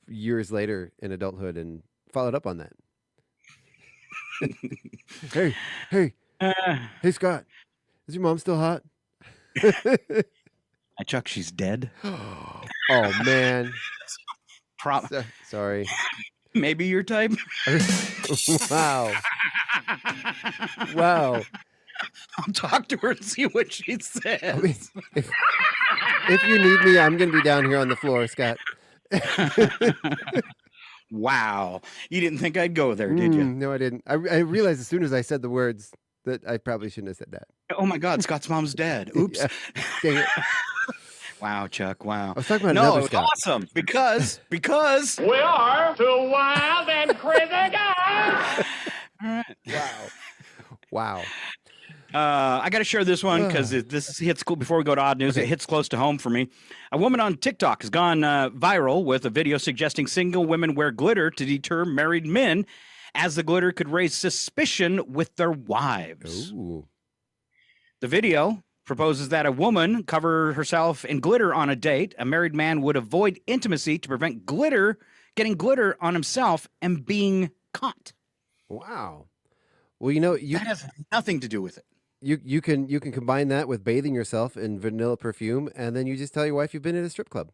years later in adulthood and followed up on that. Hey, Scott, is your mom still hot? Chuck, she's dead. Oh man, sorry. Maybe your type. Wow. Wow. I'll talk to her and see what she says. I mean, if you need me, I'm going to be down here on the floor, Scott. Wow. You didn't think I'd go there, did you? No, I didn't. I realized as soon as I said the words that I probably shouldn't have said that. Oh my God, Scott's mom's dead. Oops. Yeah. Dang it. Wow, Chuck. Wow. I was talking about no, another it's Scott. awesome because we are two wild and crazy guys. All right. Wow. I got to share this one because this hits cool. Before we go to odd news, it hits close to home for me. A woman on TikTok has gone viral with a video suggesting single women wear glitter to deter married men, as the glitter could raise suspicion with their wives. Ooh. The video proposes that a woman cover herself in glitter on a date. A married man would avoid intimacy to prevent getting glitter on himself and being caught. Wow. Well, you know, that has nothing to do with it. You can combine that with bathing yourself in vanilla perfume, and then you just tell your wife you've been at a strip club.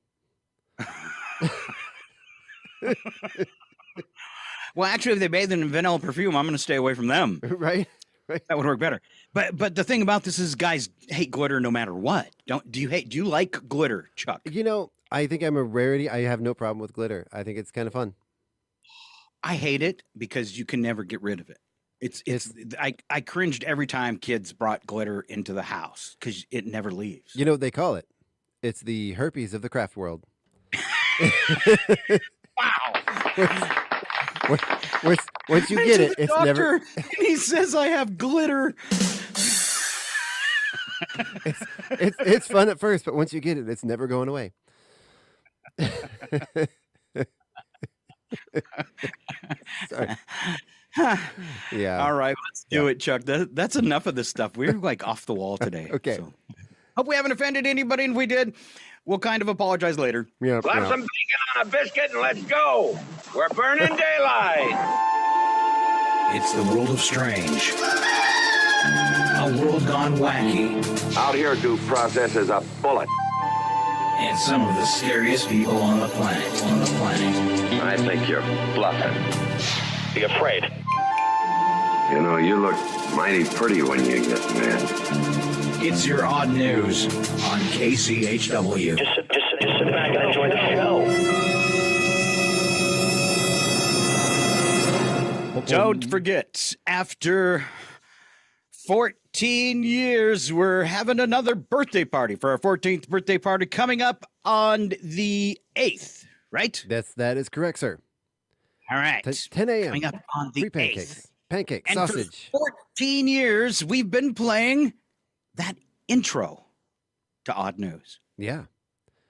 Well, actually, if they bathe in vanilla perfume, I'm going to stay away from them. Right? That would work better. But the thing about this is, guys hate glitter no matter what. Do you like glitter, Chuck? You know, I think I'm a rarity. I have no problem with glitter. I think it's kind of fun. I hate it because you can never get rid of it. I cringed every time kids brought glitter into the house because it never leaves. You know what they call it? It's the herpes of the craft world. Wow. Once you get it, it's doctor, never. And he says I have glitter. It's fun at first, but once you get it, it's never going away. Sorry. Yeah. All right, let's do it, Chuck. That's enough of this stuff. We're like off the wall today. Okay. So. Hope we haven't offended anybody, and if we did, we'll kind of apologize later. Yeah. Slap some bacon on a biscuit and let's go. We're burning daylight. It's the world of strange. A world gone wacky. Out here, due process is a bullet. And some of the scariest people on the planet. I think you're bluffing. Be afraid. You know, you look mighty pretty when you get mad. It's your odd news on KCHW. Just sit back and enjoy the show. Don't forget, after 14 years, we're having another birthday party for our 14th birthday party coming up on the 8th, right? That is correct, sir. All right. 10 a.m. Coming up on the 8th. Pancakes, And sausage. for 14 years, we've been playing that intro to Odd News. Yeah.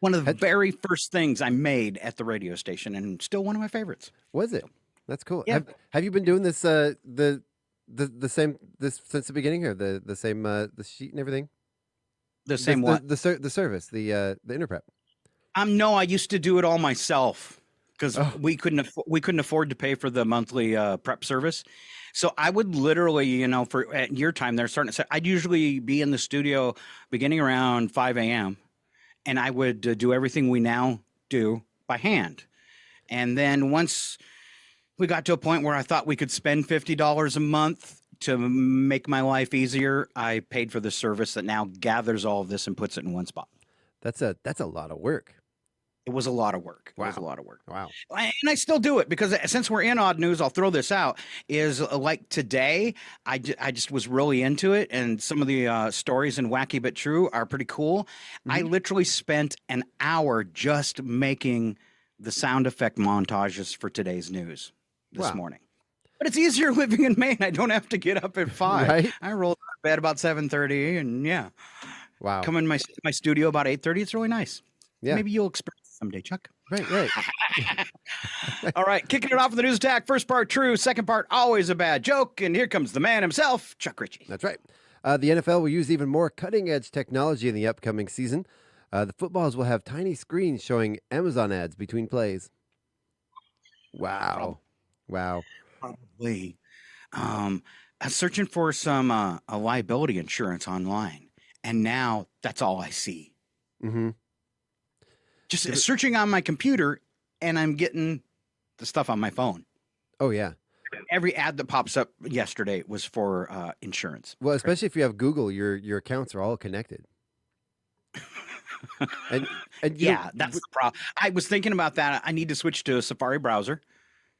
One of the very first things I made at the radio station, and still one of my favorites. Was it? That's cool. Yeah. Have you been doing this the same since the beginning here? The same the sheet and everything? The same what? The service, the interprep. No, I used to do it all myself because we couldn't afford to pay for the monthly prep service. So I would literally, at your time there, I'd usually be in the studio beginning around 5 a.m. and I would do everything we now do by hand. And then once we got to a point where I thought we could spend $50 a month to make my life easier, I paid for the service that now gathers all of this and puts it in one spot. That's a lot of work. It was a lot of work. Wow. It was a lot of work. Wow. And I still do it because since we're in odd news, I'll throw this out. Is like today, I just was really into it, and some of the stories in Wacky But True are pretty cool. I literally spent an hour just making the sound effect montages for today's news this morning. But it's easier living in Maine. I don't have to get up at 5. Right? I roll out of bed about 7:30, and wow, come in my studio about 8:30. It's really nice. Yeah, maybe you'll experience it someday, Chuck. Right. All right, kicking it off with the news attack. First part true, second part always a bad joke, and here comes the man himself, Chuck Ritchie. That's right. The NFL will use even more cutting-edge technology in the upcoming season. The footballs will have tiny screens showing Amazon ads between plays. Wow. Probably. I'm searching for some a liability insurance online, and now that's all I see. Mm-hmm. Just searching on my computer, and I'm getting the stuff on my phone. Oh, yeah. Every ad that pops up yesterday was for insurance. Well, especially if you have Google, your accounts are all connected. and yeah, that's the problem. I was thinking about that. I need to switch to a Safari browser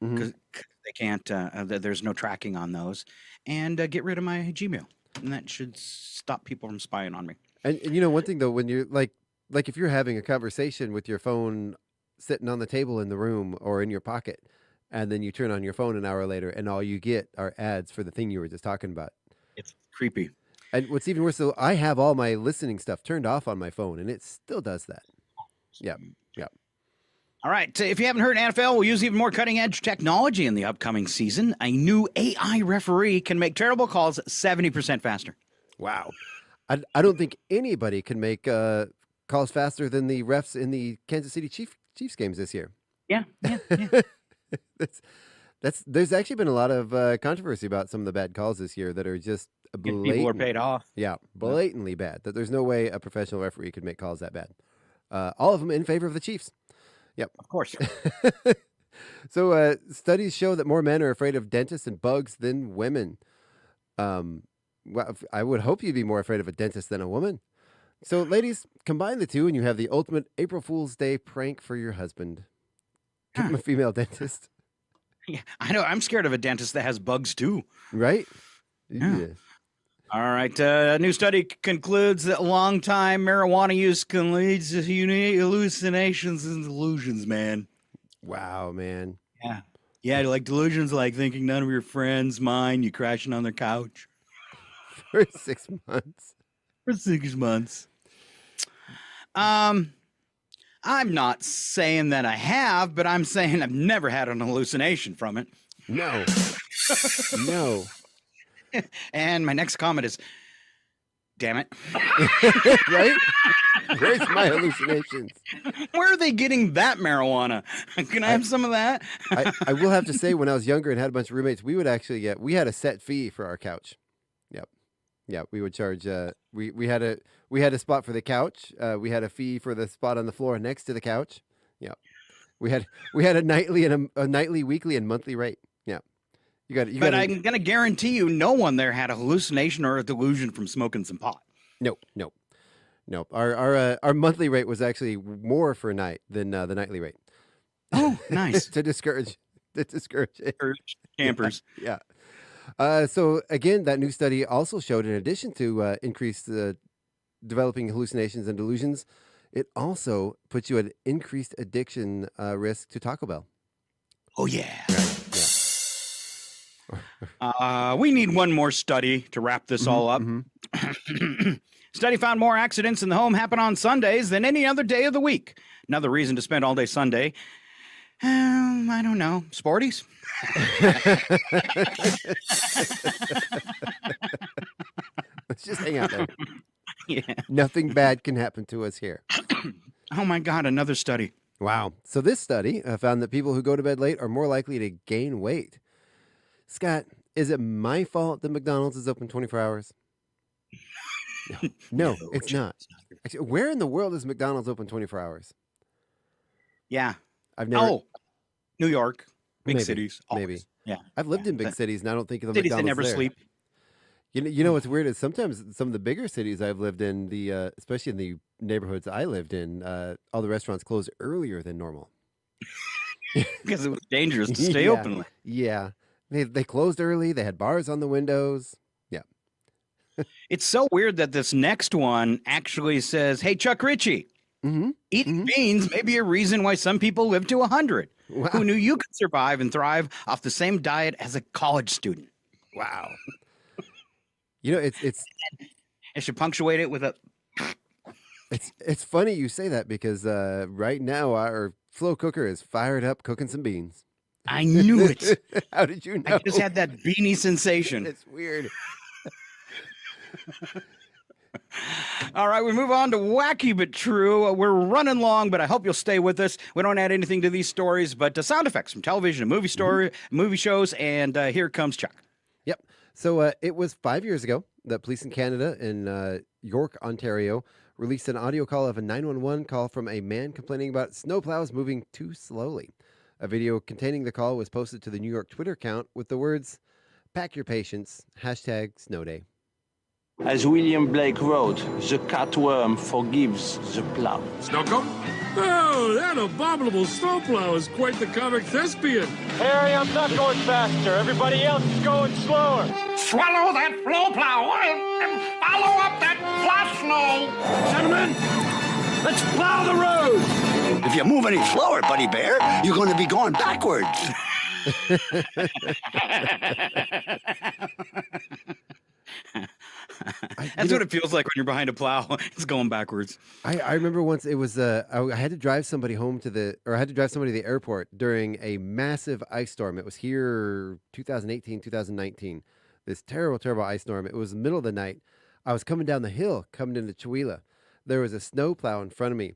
because they can't. There's no tracking on those, and get rid of my Gmail, and that should stop people from spying on me. And one thing though, when you're like if you're having a conversation with your phone sitting on the table in the room or in your pocket, and then you turn on your phone an hour later, and all you get are ads for the thing you were just talking about. It's creepy. And what's even worse, though, I have all my listening stuff turned off on my phone, and it still does that. Yeah. All right. If you haven't heard, NFL will use even more cutting-edge technology in the upcoming season. A new AI referee can make terrible calls 70% faster. Wow. I don't think anybody can make calls faster than the refs in the Kansas City Chiefs games this year. Yeah. There's actually been a lot of controversy about some of the bad calls this year that are just blatant. People are paid off. Yeah, blatantly bad. That there's no way a professional referee could make calls that bad. All of them in favor of the Chiefs. Yep. Of course. So studies show that more men are afraid of dentists and bugs than women. Well, I would hope you'd be more afraid of a dentist than a woman. So, ladies, combine the two and you have the ultimate April Fool's Day prank for your husband. Give him a female dentist. Yeah, I know. I'm scared of a dentist that has bugs too. Right? Yeah. All right. A new study concludes that long-time marijuana use can lead to hallucinations and delusions, man. Wow, man. Yeah. Yeah, like delusions like thinking none of your friends mind, you crashing on their couch. For 6 months. For 6 months. I'm not saying that I have, but I'm saying I've never had an hallucination from it. No. No. And my next comment is, damn it. Right? Where's my hallucinations? Where are they getting that marijuana? Can I have some of that? I will have to say, when I was younger and had a bunch of roommates, we would actually we had a set fee for our couch. Yep. Yeah, we would charge. We had a spot for the couch. We had a fee for the spot on the floor next to the couch. Yeah, we had a nightly and a nightly, weekly, and monthly rate. Yeah, you got. But I'm gonna guarantee you, no one there had a hallucination or a delusion from smoking some pot. No. Our monthly rate was actually more for a night than the nightly rate. Oh, nice. to discourage campers. Yeah. So again, that new study also showed, in addition to increased developing hallucinations and delusions, it also puts you at increased addiction risk to Taco Bell. Oh yeah. Right. Yeah. We need one more study to wrap this all up. Study found more accidents in the home happen on Sundays than any other day of the week. Another reason to spend all day Sunday. I don't know. Sporties? Let's just hang out there. Yeah. Nothing bad can happen to us here. Oh my God, another study. Wow. So this study found that people who go to bed late are more likely to gain weight. Scott, is it my fault that McDonald's is open 24 hours? No, it's not. Actually, where in the world is McDonald's open 24 hours? Yeah. I've never. Oh, New York. Big Maybe, cities. Maybe. Always. Yeah. I've lived in big cities, and I don't think of the cities McDonald's that never there. sleep. You know what's weird is sometimes some of the bigger cities I've lived in, especially in the neighborhoods I lived in, all the restaurants closed earlier than normal. Because it was dangerous to stay Yeah. open. Yeah. They closed early. They had bars on the windows. Yeah. It's so weird that this next one actually says, "Hey, Chuck Ritchie, eating beans may be a reason why some people live to 100. Wow. Who knew you could survive and thrive off the same diet as a college student?" Wow. You know, it's I should punctuate it with a. It's funny you say that because right now our slow cooker is fired up cooking some beans. I knew it. How did you know? I just had that beanie sensation. It's weird. All right, we move on to wacky but true. We're running long, but I hope you'll stay with us. We don't add anything to these stories, but sound effects from television and movie shows, and here comes Chuck. Yep. So it was 5 years ago that police in Canada in York, Ontario, released an audio call of a 911 call from a man complaining about snowplows moving too slowly. A video containing the call was posted to the New York Twitter account with the words, "Pack your patience, #snowday." As William Blake wrote, the cutworm forgives the plow. Snowcone? Oh, that abominable snowplow is quite the comic thespian. Harry, I'm not going faster. Everybody else is going slower. Swallow that snowplow and follow up that flash snow. Gentlemen, let's plow the road. If you move any slower, Buddy Bear, you're going to be going backwards. That's what it feels like when you're behind a plow. It's going backwards. I remember once it was I had to drive somebody home I had to drive somebody to the airport during a massive ice storm. It was here 2018, 2019. This terrible, terrible ice storm. It was the middle of the night. I was coming down the hill, coming into Chewelah. There was a snow plow in front of me,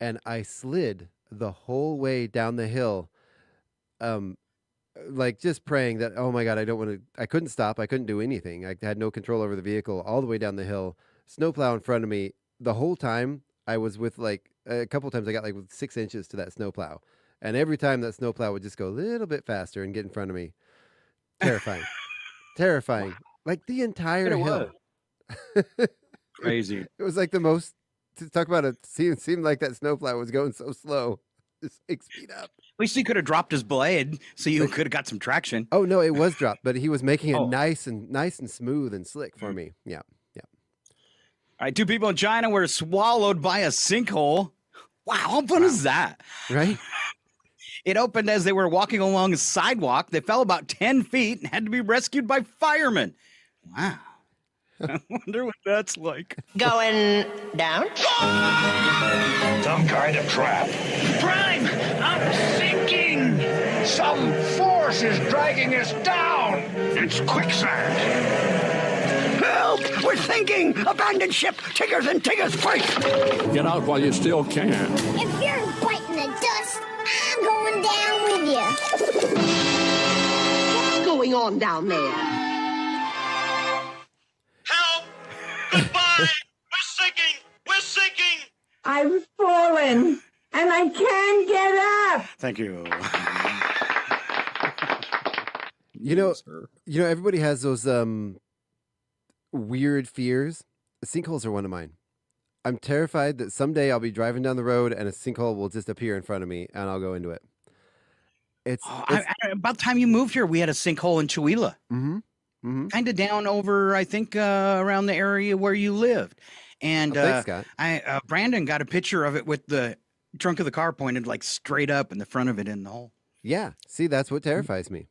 and I slid the whole way down the hill, like just praying that, oh my God, I couldn't stop. I couldn't do anything. I had no control over the vehicle all the way down the hill, snowplow in front of me. The whole time I was with a couple times I got with 6 inches to that snowplow. And every time that snowplow would just go a little bit faster and get in front of me. Terrifying. Terrifying. Wow. Like the entire hill. Crazy. It was like the most, to talk about it, seemed like that snowplow was going so slow. Just 6 feet up. At least he could have dropped his blade, so you could have got some traction. Oh no, it was dropped, but he was making it nice and smooth and slick for me. Yeah, yeah. All right, 2 people in China were swallowed by a sinkhole. Wow, how fun is that? Right? It opened as they were walking along a sidewalk. They fell about 10 feet and had to be rescued by firemen. Wow. I wonder what that's like. Going down? Some kind of trap. Prime, I'm sinking. Some force is dragging us down. It's quicksand. Help! We're sinking! Abandon ship! Tiggers and Tiggers fight! Get out while you still can. If you're biting the dust, I'm going down with you. What's going on down there? Help! Goodbye! We're sinking! We're sinking! I've fallen, and I can't get up. Thank you. You know, everybody has those weird fears. Sinkholes are one of mine. I'm terrified that someday I'll be driving down the road and a sinkhole will just appear in front of me and I'll go into it. It's about the time you moved here, we had a sinkhole in Chewelah. Kind of down over, I think, around the area where you lived. And thanks, Scott. Brandon got a picture of it with the trunk of the car pointed like straight up and the front of it in the hole. Yeah. See, that's what terrifies me.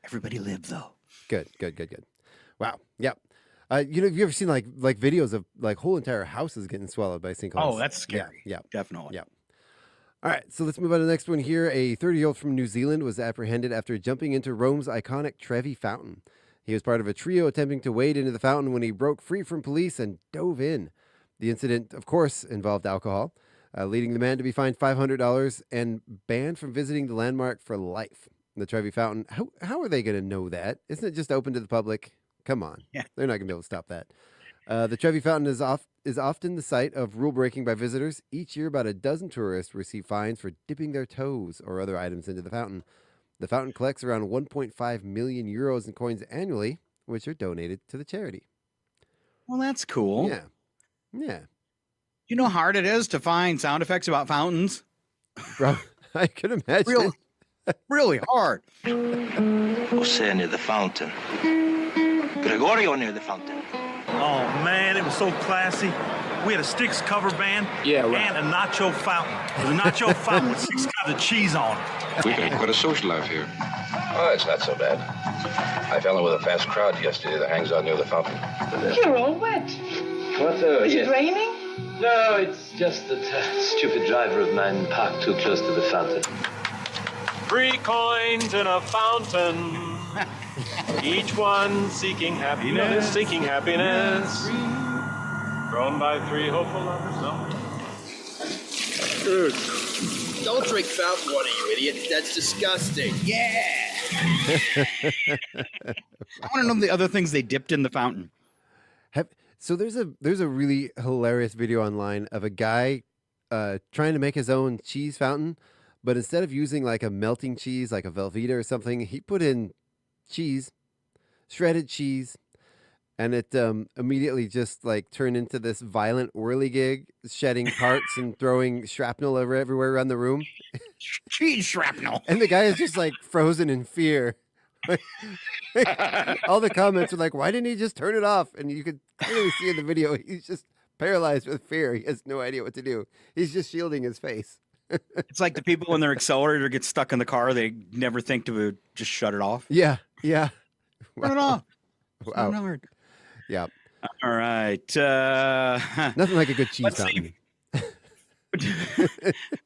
Everybody lived though. Good. Wow. Yep. Have you ever seen like videos of like whole entire houses getting swallowed by sinkholes? Oh, that's scary. Yeah. Definitely. Yeah. All right, so let's move on to the next one here. A 30-year-old from New Zealand was apprehended after jumping into Rome's iconic Trevi Fountain. He was part of a trio attempting to wade into the fountain when he broke free from police and dove in. The incident, of course, involved alcohol, leading the man to be fined $500 and banned from visiting the landmark for life. The Trevi Fountain, how are they going to know that? Isn't it just open to the public? Come on. Yeah. They're not going to be able to stop that. The Trevi Fountain is often the site of rule breaking by visitors. Each year, about a dozen tourists receive fines for dipping their toes or other items into the fountain. The fountain collects around 1.5 million euros in coins annually, which are donated to the charity. Well, that's cool. Yeah. Yeah. You know how hard it is to find sound effects about fountains? Bro, I can imagine. Really hard. Jose near the fountain. Gregorio near the fountain. Oh, man, it was so classy. We had a Sticks cover band and a nacho fountain. It was a nacho fountain with 6 kinds of cheese on it. We got quite a social life here. Oh, it's not so bad. I fell in with a fast crowd yesterday that hangs out near the fountain. You're all wet. What? Is it raining? No, it's just that stupid driver of mine parked too close to the fountain. 3 coins in a fountain. Each one seeking happiness. Seeking happiness. Thrown by 3 hopeful lovers. Dude, don't drink fountain water, you idiot. That's disgusting. Yeah. I want to know the other things they dipped in the fountain. So there's a really hilarious video online of a guy trying to make his own cheese fountain, but instead of using like a melting cheese, like a Velveeta or something, he put in cheese, shredded cheese, and it immediately just like turned into this violent whirligig, shedding parts and throwing shrapnel everywhere around the room. Cheese shrapnel. And the guy is just like frozen in fear. All the comments are like, why didn't he just turn it off? And you could clearly see in the video, he's just paralyzed with fear. He has no idea what to do. He's just shielding his face. It's like the people when their accelerator gets stuck in the car, they never think to just shut it off. Yeah. Yeah. Turn it off. Wow. Yeah. All right. Nothing like a good cheese fountain.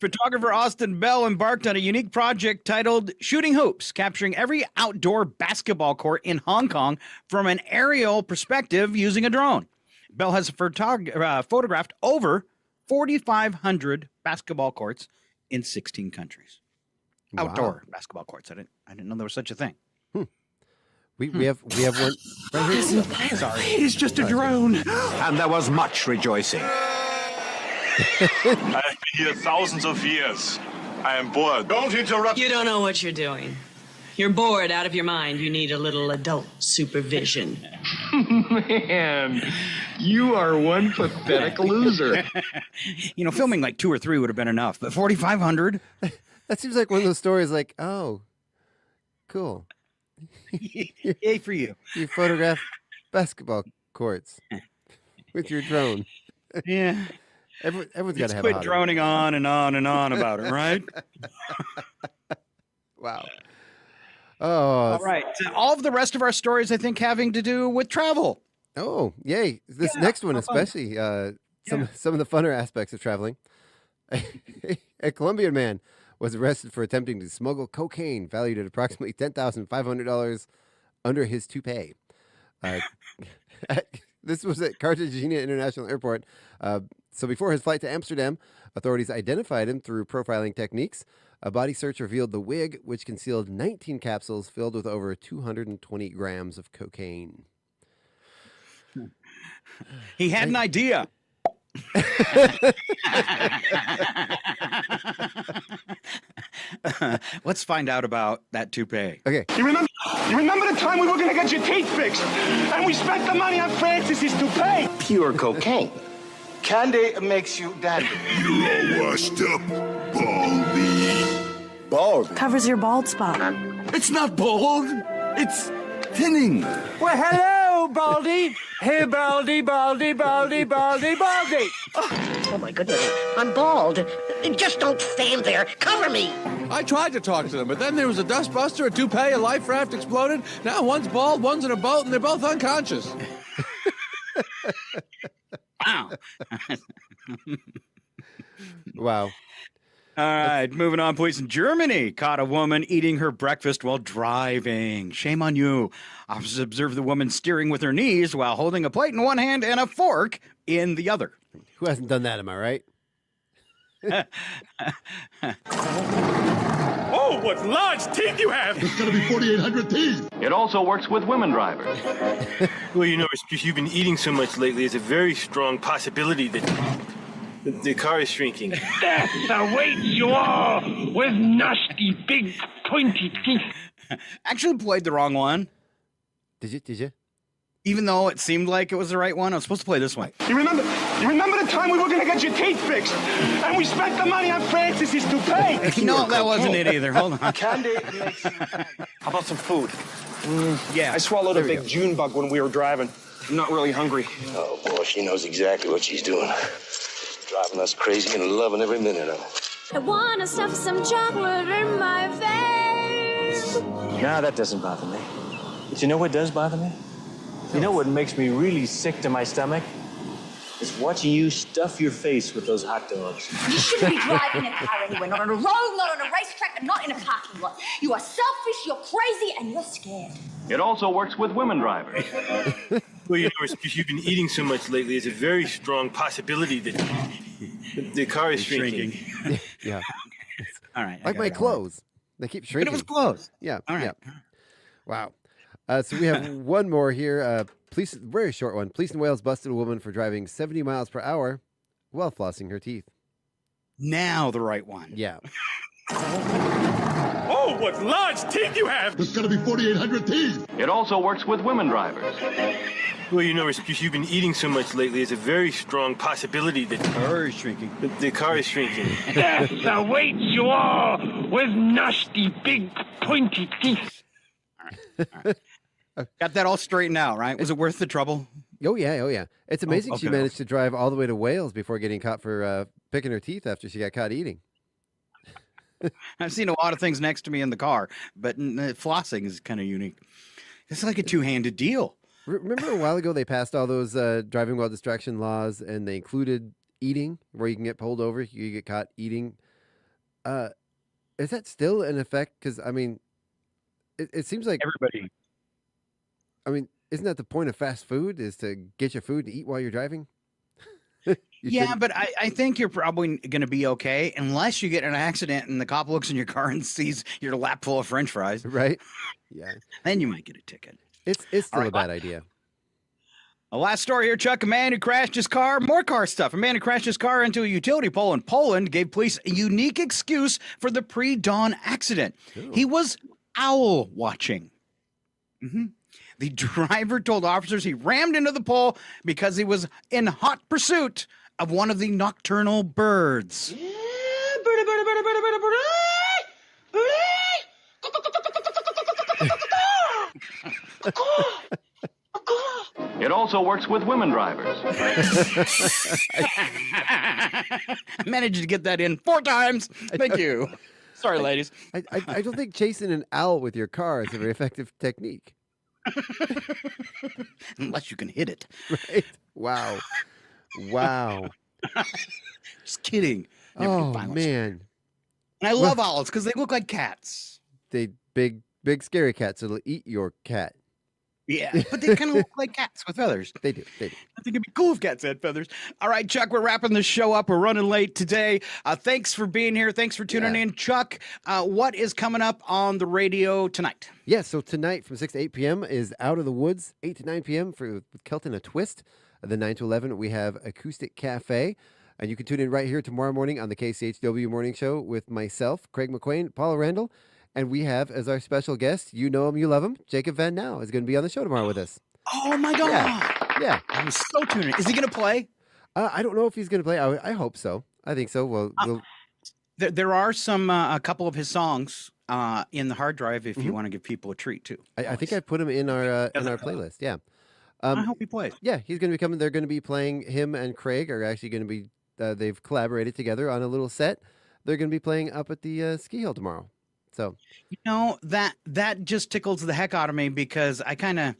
Photographer Austin Bell embarked on a unique project titled Shooting Hoops, capturing every outdoor basketball court in Hong Kong from an aerial perspective using a drone. Bell has photographed over 4,500 basketball courts in 16 countries. Wow. Outdoor basketball courts. I didn't know there was such a thing. We have one right here. Sorry. It's just a drone. And there was much rejoicing. I've been here thousands of years. I am bored. Don't interrupt. You don't know what you're doing. You're bored out of your mind. You need a little adult supervision. Man, you are one pathetic loser. You know, filming like 2 or 3 would have been enough, but 4,500? That seems like one of those stories like, oh, cool. Yay for you. You photograph basketball courts with your drone. Yeah. Everyone's got to have quit a hobby. droning on and on and on about it, right? Wow. Oh. All right. All of the rest of our stories, I think, having to do with travel. Oh, yay. This next one, especially some of the funner aspects of traveling. A Colombian man was arrested for attempting to smuggle cocaine valued at approximately $10,500 under his toupee. This was at Cartagena International Airport. So before his flight to Amsterdam, authorities identified him through profiling techniques. A body search revealed the wig, which concealed 19 capsules filled with over 220 grams of cocaine. He had an idea. Let's find out about that toupee. Okay. You remember the time we were going to get your teeth fixed? And we spent the money on Francis's toupee? Pure cocaine. Candy makes you dandy. You're all washed up, Baldy. Bald. Covers your bald spot. It's not bald. It's thinning. Well, hello, Baldy. Hey, Baldy, Baldy, Baldy, Baldy, Baldy. Oh, my goodness. I'm bald. Just don't stand there. Cover me. I tried to talk to them, but then there was a dustbuster, a toupee, a life raft exploded. Now one's bald, one's in a boat, and they're both unconscious. Wow. Wow. All right, moving on. Police in Germany caught a woman eating her breakfast while driving. Shame on you. Officers observed the woman steering with her knees while holding a plate in one hand and a fork in the other. Who hasn't done that, am I right? Oh, what large teeth you have! It's gonna be 4,800 teeth. It also works with women drivers. Well, you know, it's just you've been eating so much lately. There's a very strong possibility that the car is shrinking. Death awaits you all with nasty, big, pointy teeth. Actually played the wrong one. Did you? Even though it seemed like it was the right one, I was supposed to play this one. You remember the time we were going to get your teeth fixed? And we spent the money on Francis's toupee. No, that wasn't it either. Hold on. Candy. How about some food? Yeah. I swallowed a big June bug when we were driving. I'm not really hungry. Oh, boy, she knows exactly what she's doing. Driving us crazy and loving every minute of it. I wanna stuff some chocolate in my face. Nah, that doesn't bother me. But you know what does bother me? You know what makes me really sick to my stomach? It's watching you stuff your face with those hot dogs. You shouldn't be driving a car anywhere, not on a road, not on a racetrack, and not in a parking lot. You are selfish, you're crazy, and you're scared. It also works with women drivers. Well, you know, you've been eating so much lately, it's a very strong possibility that the car is shrinking. Yeah. All right. Like my clothes. They keep shrinking. But it was close. Yeah. All right. Yeah. Wow. So we have one more here. Police, very short one. Police in Wales busted a woman for driving 70 miles per hour while flossing her teeth. Now the right one. Yeah. Oh, what large teeth you have! There's got to be 4,800 teeth. It also works with women drivers. Well, you know, you've been eating so much lately, it's a very strong possibility that the car is shrinking. The car is shrinking. Death awaits you all with nasty, big, pointy teeth. All right. Got that all straightened out, right? Was it worth the trouble? Oh, yeah. Oh, yeah. It's amazing she okay. managed to drive all the way to Wales before getting caught for picking her teeth after she got caught eating. I've seen a lot of things next to me in the car, but flossing is kind of unique. It's like a two-handed deal. Remember a while ago they passed all those driving while distraction laws, and they included eating, where you can get pulled over, you get caught eating. Is that still in effect? Because, I mean, it seems like everybody. I mean, isn't that the point of fast food, is to get your food and eat while you're driving? Yeah, but I think you're probably going to be okay unless you get in an accident and the cop looks in your car and sees your lap full of French fries. Right? Yeah. Then you might get a ticket. It's still a bad idea. A last story here, Chuck. A man who crashed his car, more car stuff. A man who crashed his car into a utility pole in Poland gave police a unique excuse for the pre-dawn accident. Ooh. He was owl watching. Mm-hmm. The driver told officers he rammed into the pole because he was in hot pursuit of one of the nocturnal birds. It also works with women drivers. I managed to get that in 4 times. Thank you. Sorry, ladies. I don't think chasing an owl with your car is a very effective technique. Unless you can hit it. Right? Wow. Wow. Just kidding. Oh, man. And I love owls because they look like cats. They big scary cats that'll eat your cat. Yeah, but they kind of look like cats with feathers. They do. I think it'd be cool if cats had feathers. All right, Chuck, we're wrapping the show up. We're running late today. Thanks for being here. Thanks for tuning in. Chuck, what is coming up on the radio tonight? Yeah, so tonight from 6 to 8 p.m. is Out of the Woods. 8 to 9 p.m. with Kelton A Twist. Then 9 to 11, we have Acoustic Cafe. And you can tune in right here tomorrow morning on the KCHW Morning Show with myself, Craig McQueen, Paula Randall. And we have as our special guest, you know him, you love him, Jacob Van Now is going to be on the show tomorrow with us. Oh, my God. Yeah. I'm so tuned in. Is he going to play? I don't know if he's going to play. I hope so. I think so. Well, there are a couple of his songs in the hard drive if you want to give people a treat, too. I think I put him in our playlist. Yeah. I hope he plays. Yeah, he's going to be coming. They're going to be playing. Him and Craig are actually going to be, they've collaborated together on a little set. They're going to be playing up at the ski hill tomorrow. So, you know, that just tickles the heck out of me because I kind of,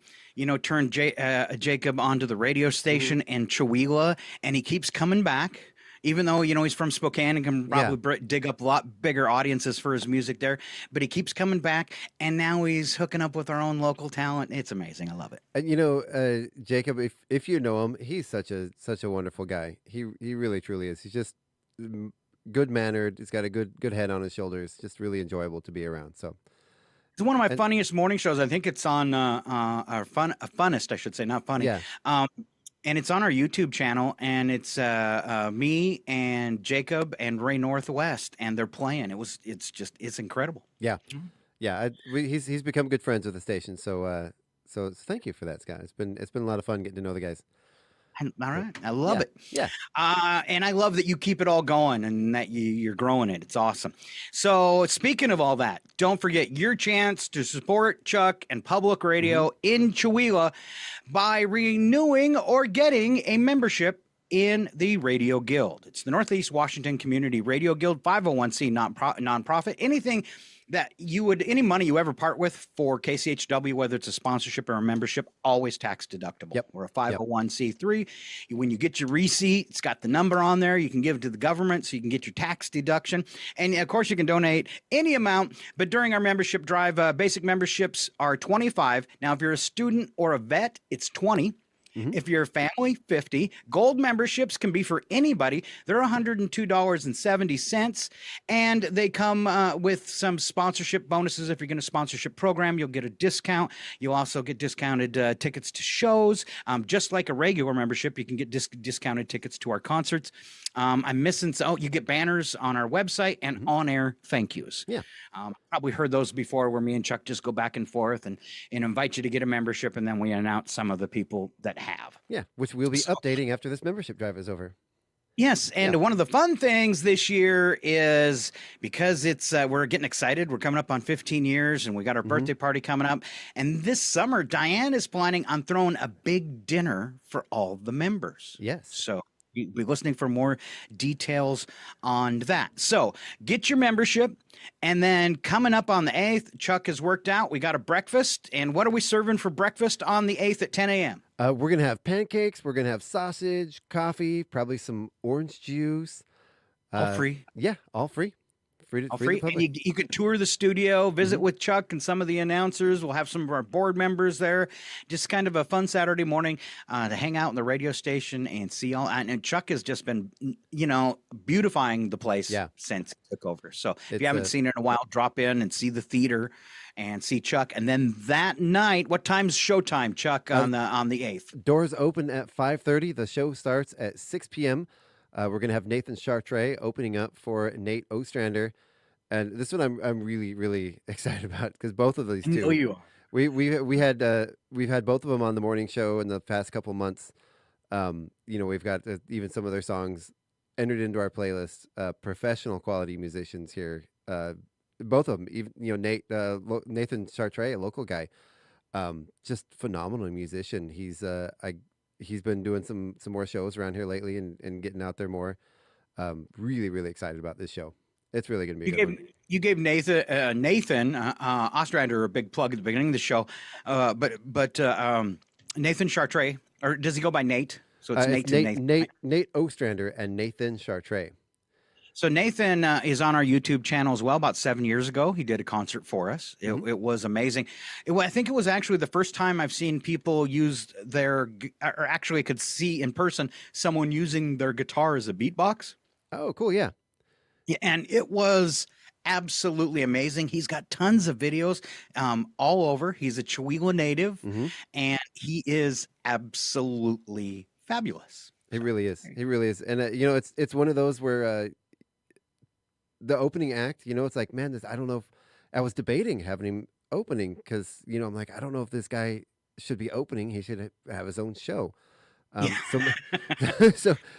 turned Jacob onto the radio station in Chihuahua, and he keeps coming back, even though, he's from Spokane and can probably dig up a lot bigger audiences for his music there. But he keeps coming back, and now he's hooking up with our own local talent. It's amazing. I love it. And, Jacob, if you know him, he's such a wonderful guy. He really, truly is. He's just good-mannered. He's got a good head on his shoulders. Just really enjoyable to be around. So it's one of my funniest morning shows. I think it's on our funnest, I should say, not funny. Yeah. And it's on our YouTube channel, and it's me and Jacob and Ray Northwest, and they're playing. It's incredible. Yeah, yeah. He's become good friends with the station, so So thank you for that, Scott. It's been a lot of fun getting to know the guys. All right. I love it. Yeah. And I love that you keep it all going and that you're growing it. It's awesome. So speaking of all that, don't forget your chance to support Chuck and Public Radio in Chihuahua by renewing or getting a membership in the Radio Guild. It's the Northeast Washington Community Radio Guild, 501c nonprofit. Anything that any money you ever part with for KCHW, whether it's a sponsorship or a membership, always tax deductible. Yep. We're a 501c3. When you get your receipt, it's got the number on there. You can give it to the government so you can get your tax deduction. And of course, you can donate any amount. But during our membership drive, basic memberships are $25. Now, if you're a student or a vet, it's $20. If you're a family, $50. Gold memberships can be for anybody. They're $102.70, and they come with some sponsorship bonuses. If you're going to sponsorship program, you'll get a discount. You'll also get discounted tickets to shows. Just like a regular membership, you can get discounted tickets to our concerts. I'm missing. You get banners on our website and on-air thank yous. Yeah. Probably heard those before, where me and Chuck just go back and forth and invite you to get a membership, and then we announce some of the people that have. Yeah, which we'll be updating after this membership drive is over. Yes, and one of the fun things this year is because we're getting excited. We're coming up on 15 years, and we got our birthday party coming up. And this summer, Diane is planning on throwing a big dinner for all the members. Yes. So you'll be listening for more details on that. So get your membership. And then coming up on the 8th, Chuck has worked out. We got a breakfast. And what are we serving for breakfast on the 8th at 10 a.m.? We're going to have pancakes. We're going to have sausage, coffee, probably some orange juice. All free. Yeah, all free. Free to the public. And you can tour the studio, visit with Chuck and some of the announcers. We'll have some of our board members there. Just kind of a fun Saturday morning to hang out in the radio station and see all. And Chuck has just been, beautifying the place since he took over. So if you haven't seen it in a while, drop in and see the theater and see Chuck. And then that night, what time's showtime, Chuck, on the 8th? Doors open at 5:30. The show starts at 6 p.m. We're going to have Nathan Chartre opening up for Nate Ostrander. And this one I'm really, really excited about because both of these two. Oh, you are. We've had both of them on the morning show in the past couple months. We've got even some of their songs entered into our playlist. Professional quality musicians here. Both of them, even Nathan Chartre, a local guy, just phenomenal musician. He's been doing some more shows around here lately and getting out there more. Really, really excited about this show. It's really going to be a good one. You gave Nathan Ostrander a big plug at the beginning of the show, but Nathan Chartre, or does he go by Nate? So it's Nate Ostrander and Nathan Chartre. So Nathan is on our YouTube channel as well. About 7 years ago, he did a concert for us. It was amazing. I think it was actually the first time I've seen people use or actually could see in person someone using their guitar as a beatbox. Oh, cool. Yeah. Yeah, and it was absolutely amazing. He's got tons of videos all over. He's a Chihuahua native, and he is absolutely fabulous. He really is. He really is. And, it's one of those where the opening act, it's like, man, I don't know if I was debating having him opening because, I'm like, I don't know if this guy should be opening. He should have his own show.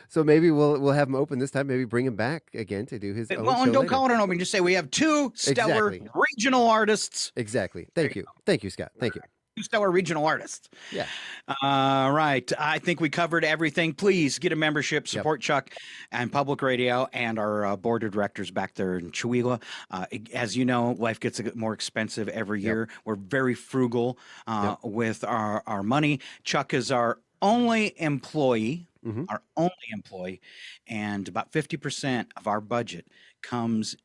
So maybe we'll have him open this time. Maybe bring him back again to do his own show. And don't call it an opening. Just say we have two stellar regional artists. Exactly. Thank you, Scott. Thank you. Two stellar regional artists. Yeah. All right. I think we covered everything. Please get a membership. Support Chuck and Public Radio and our board of directors back there in Chihuahua. As you know, life gets more expensive every year. We're very frugal with our money. Chuck is our only employee, and about 50% of our budget comes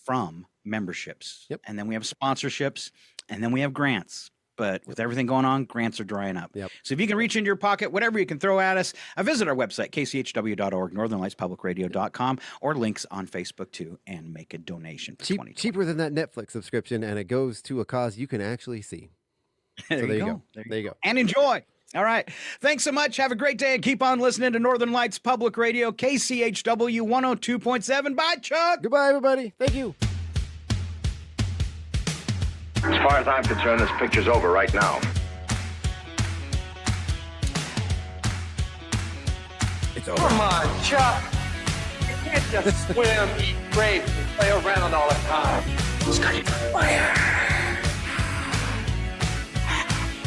from memberships. Yep. And then we have sponsorships, and then we have grants. But with everything going on, grants are drying up. Yep. So if you can reach into your pocket, whatever you can throw at us, visit our website, kchw.org, northernlightspublicradio.com, or links on Facebook too, and make a donation for 2020. Cheaper than that Netflix subscription, and it goes to a cause you can actually see. There you go. There you go. And enjoy. All right. Thanks so much. Have a great day and keep on listening to Northern Lights Public Radio, KCHW 102.7. Bye, Chuck. Goodbye, everybody. Thank you. As far as I'm concerned, this picture's over right now. it's over. Come on, Chuck. You can't just swim, eat grapes, and play around all the time. Scotty, fire.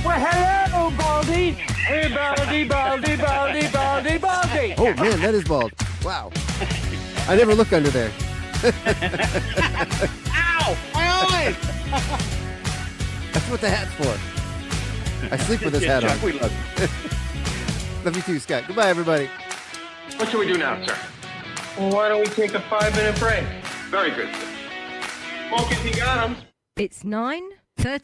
Well, hello, Baldy. Hey, Baldy, Baldy, Baldy, Baldy, Baldy. Oh, man, that is bald. Wow. I never look under there. Ow! My eyes! That's what the hat's for. I sleep with this hat Chuck, on. we love you. Love you too, Scott. Goodbye, everybody. What should we do now, sir? Well, why don't we take a 5-minute break? Very good, sir. Smoke if you got 'em. It's 9:13.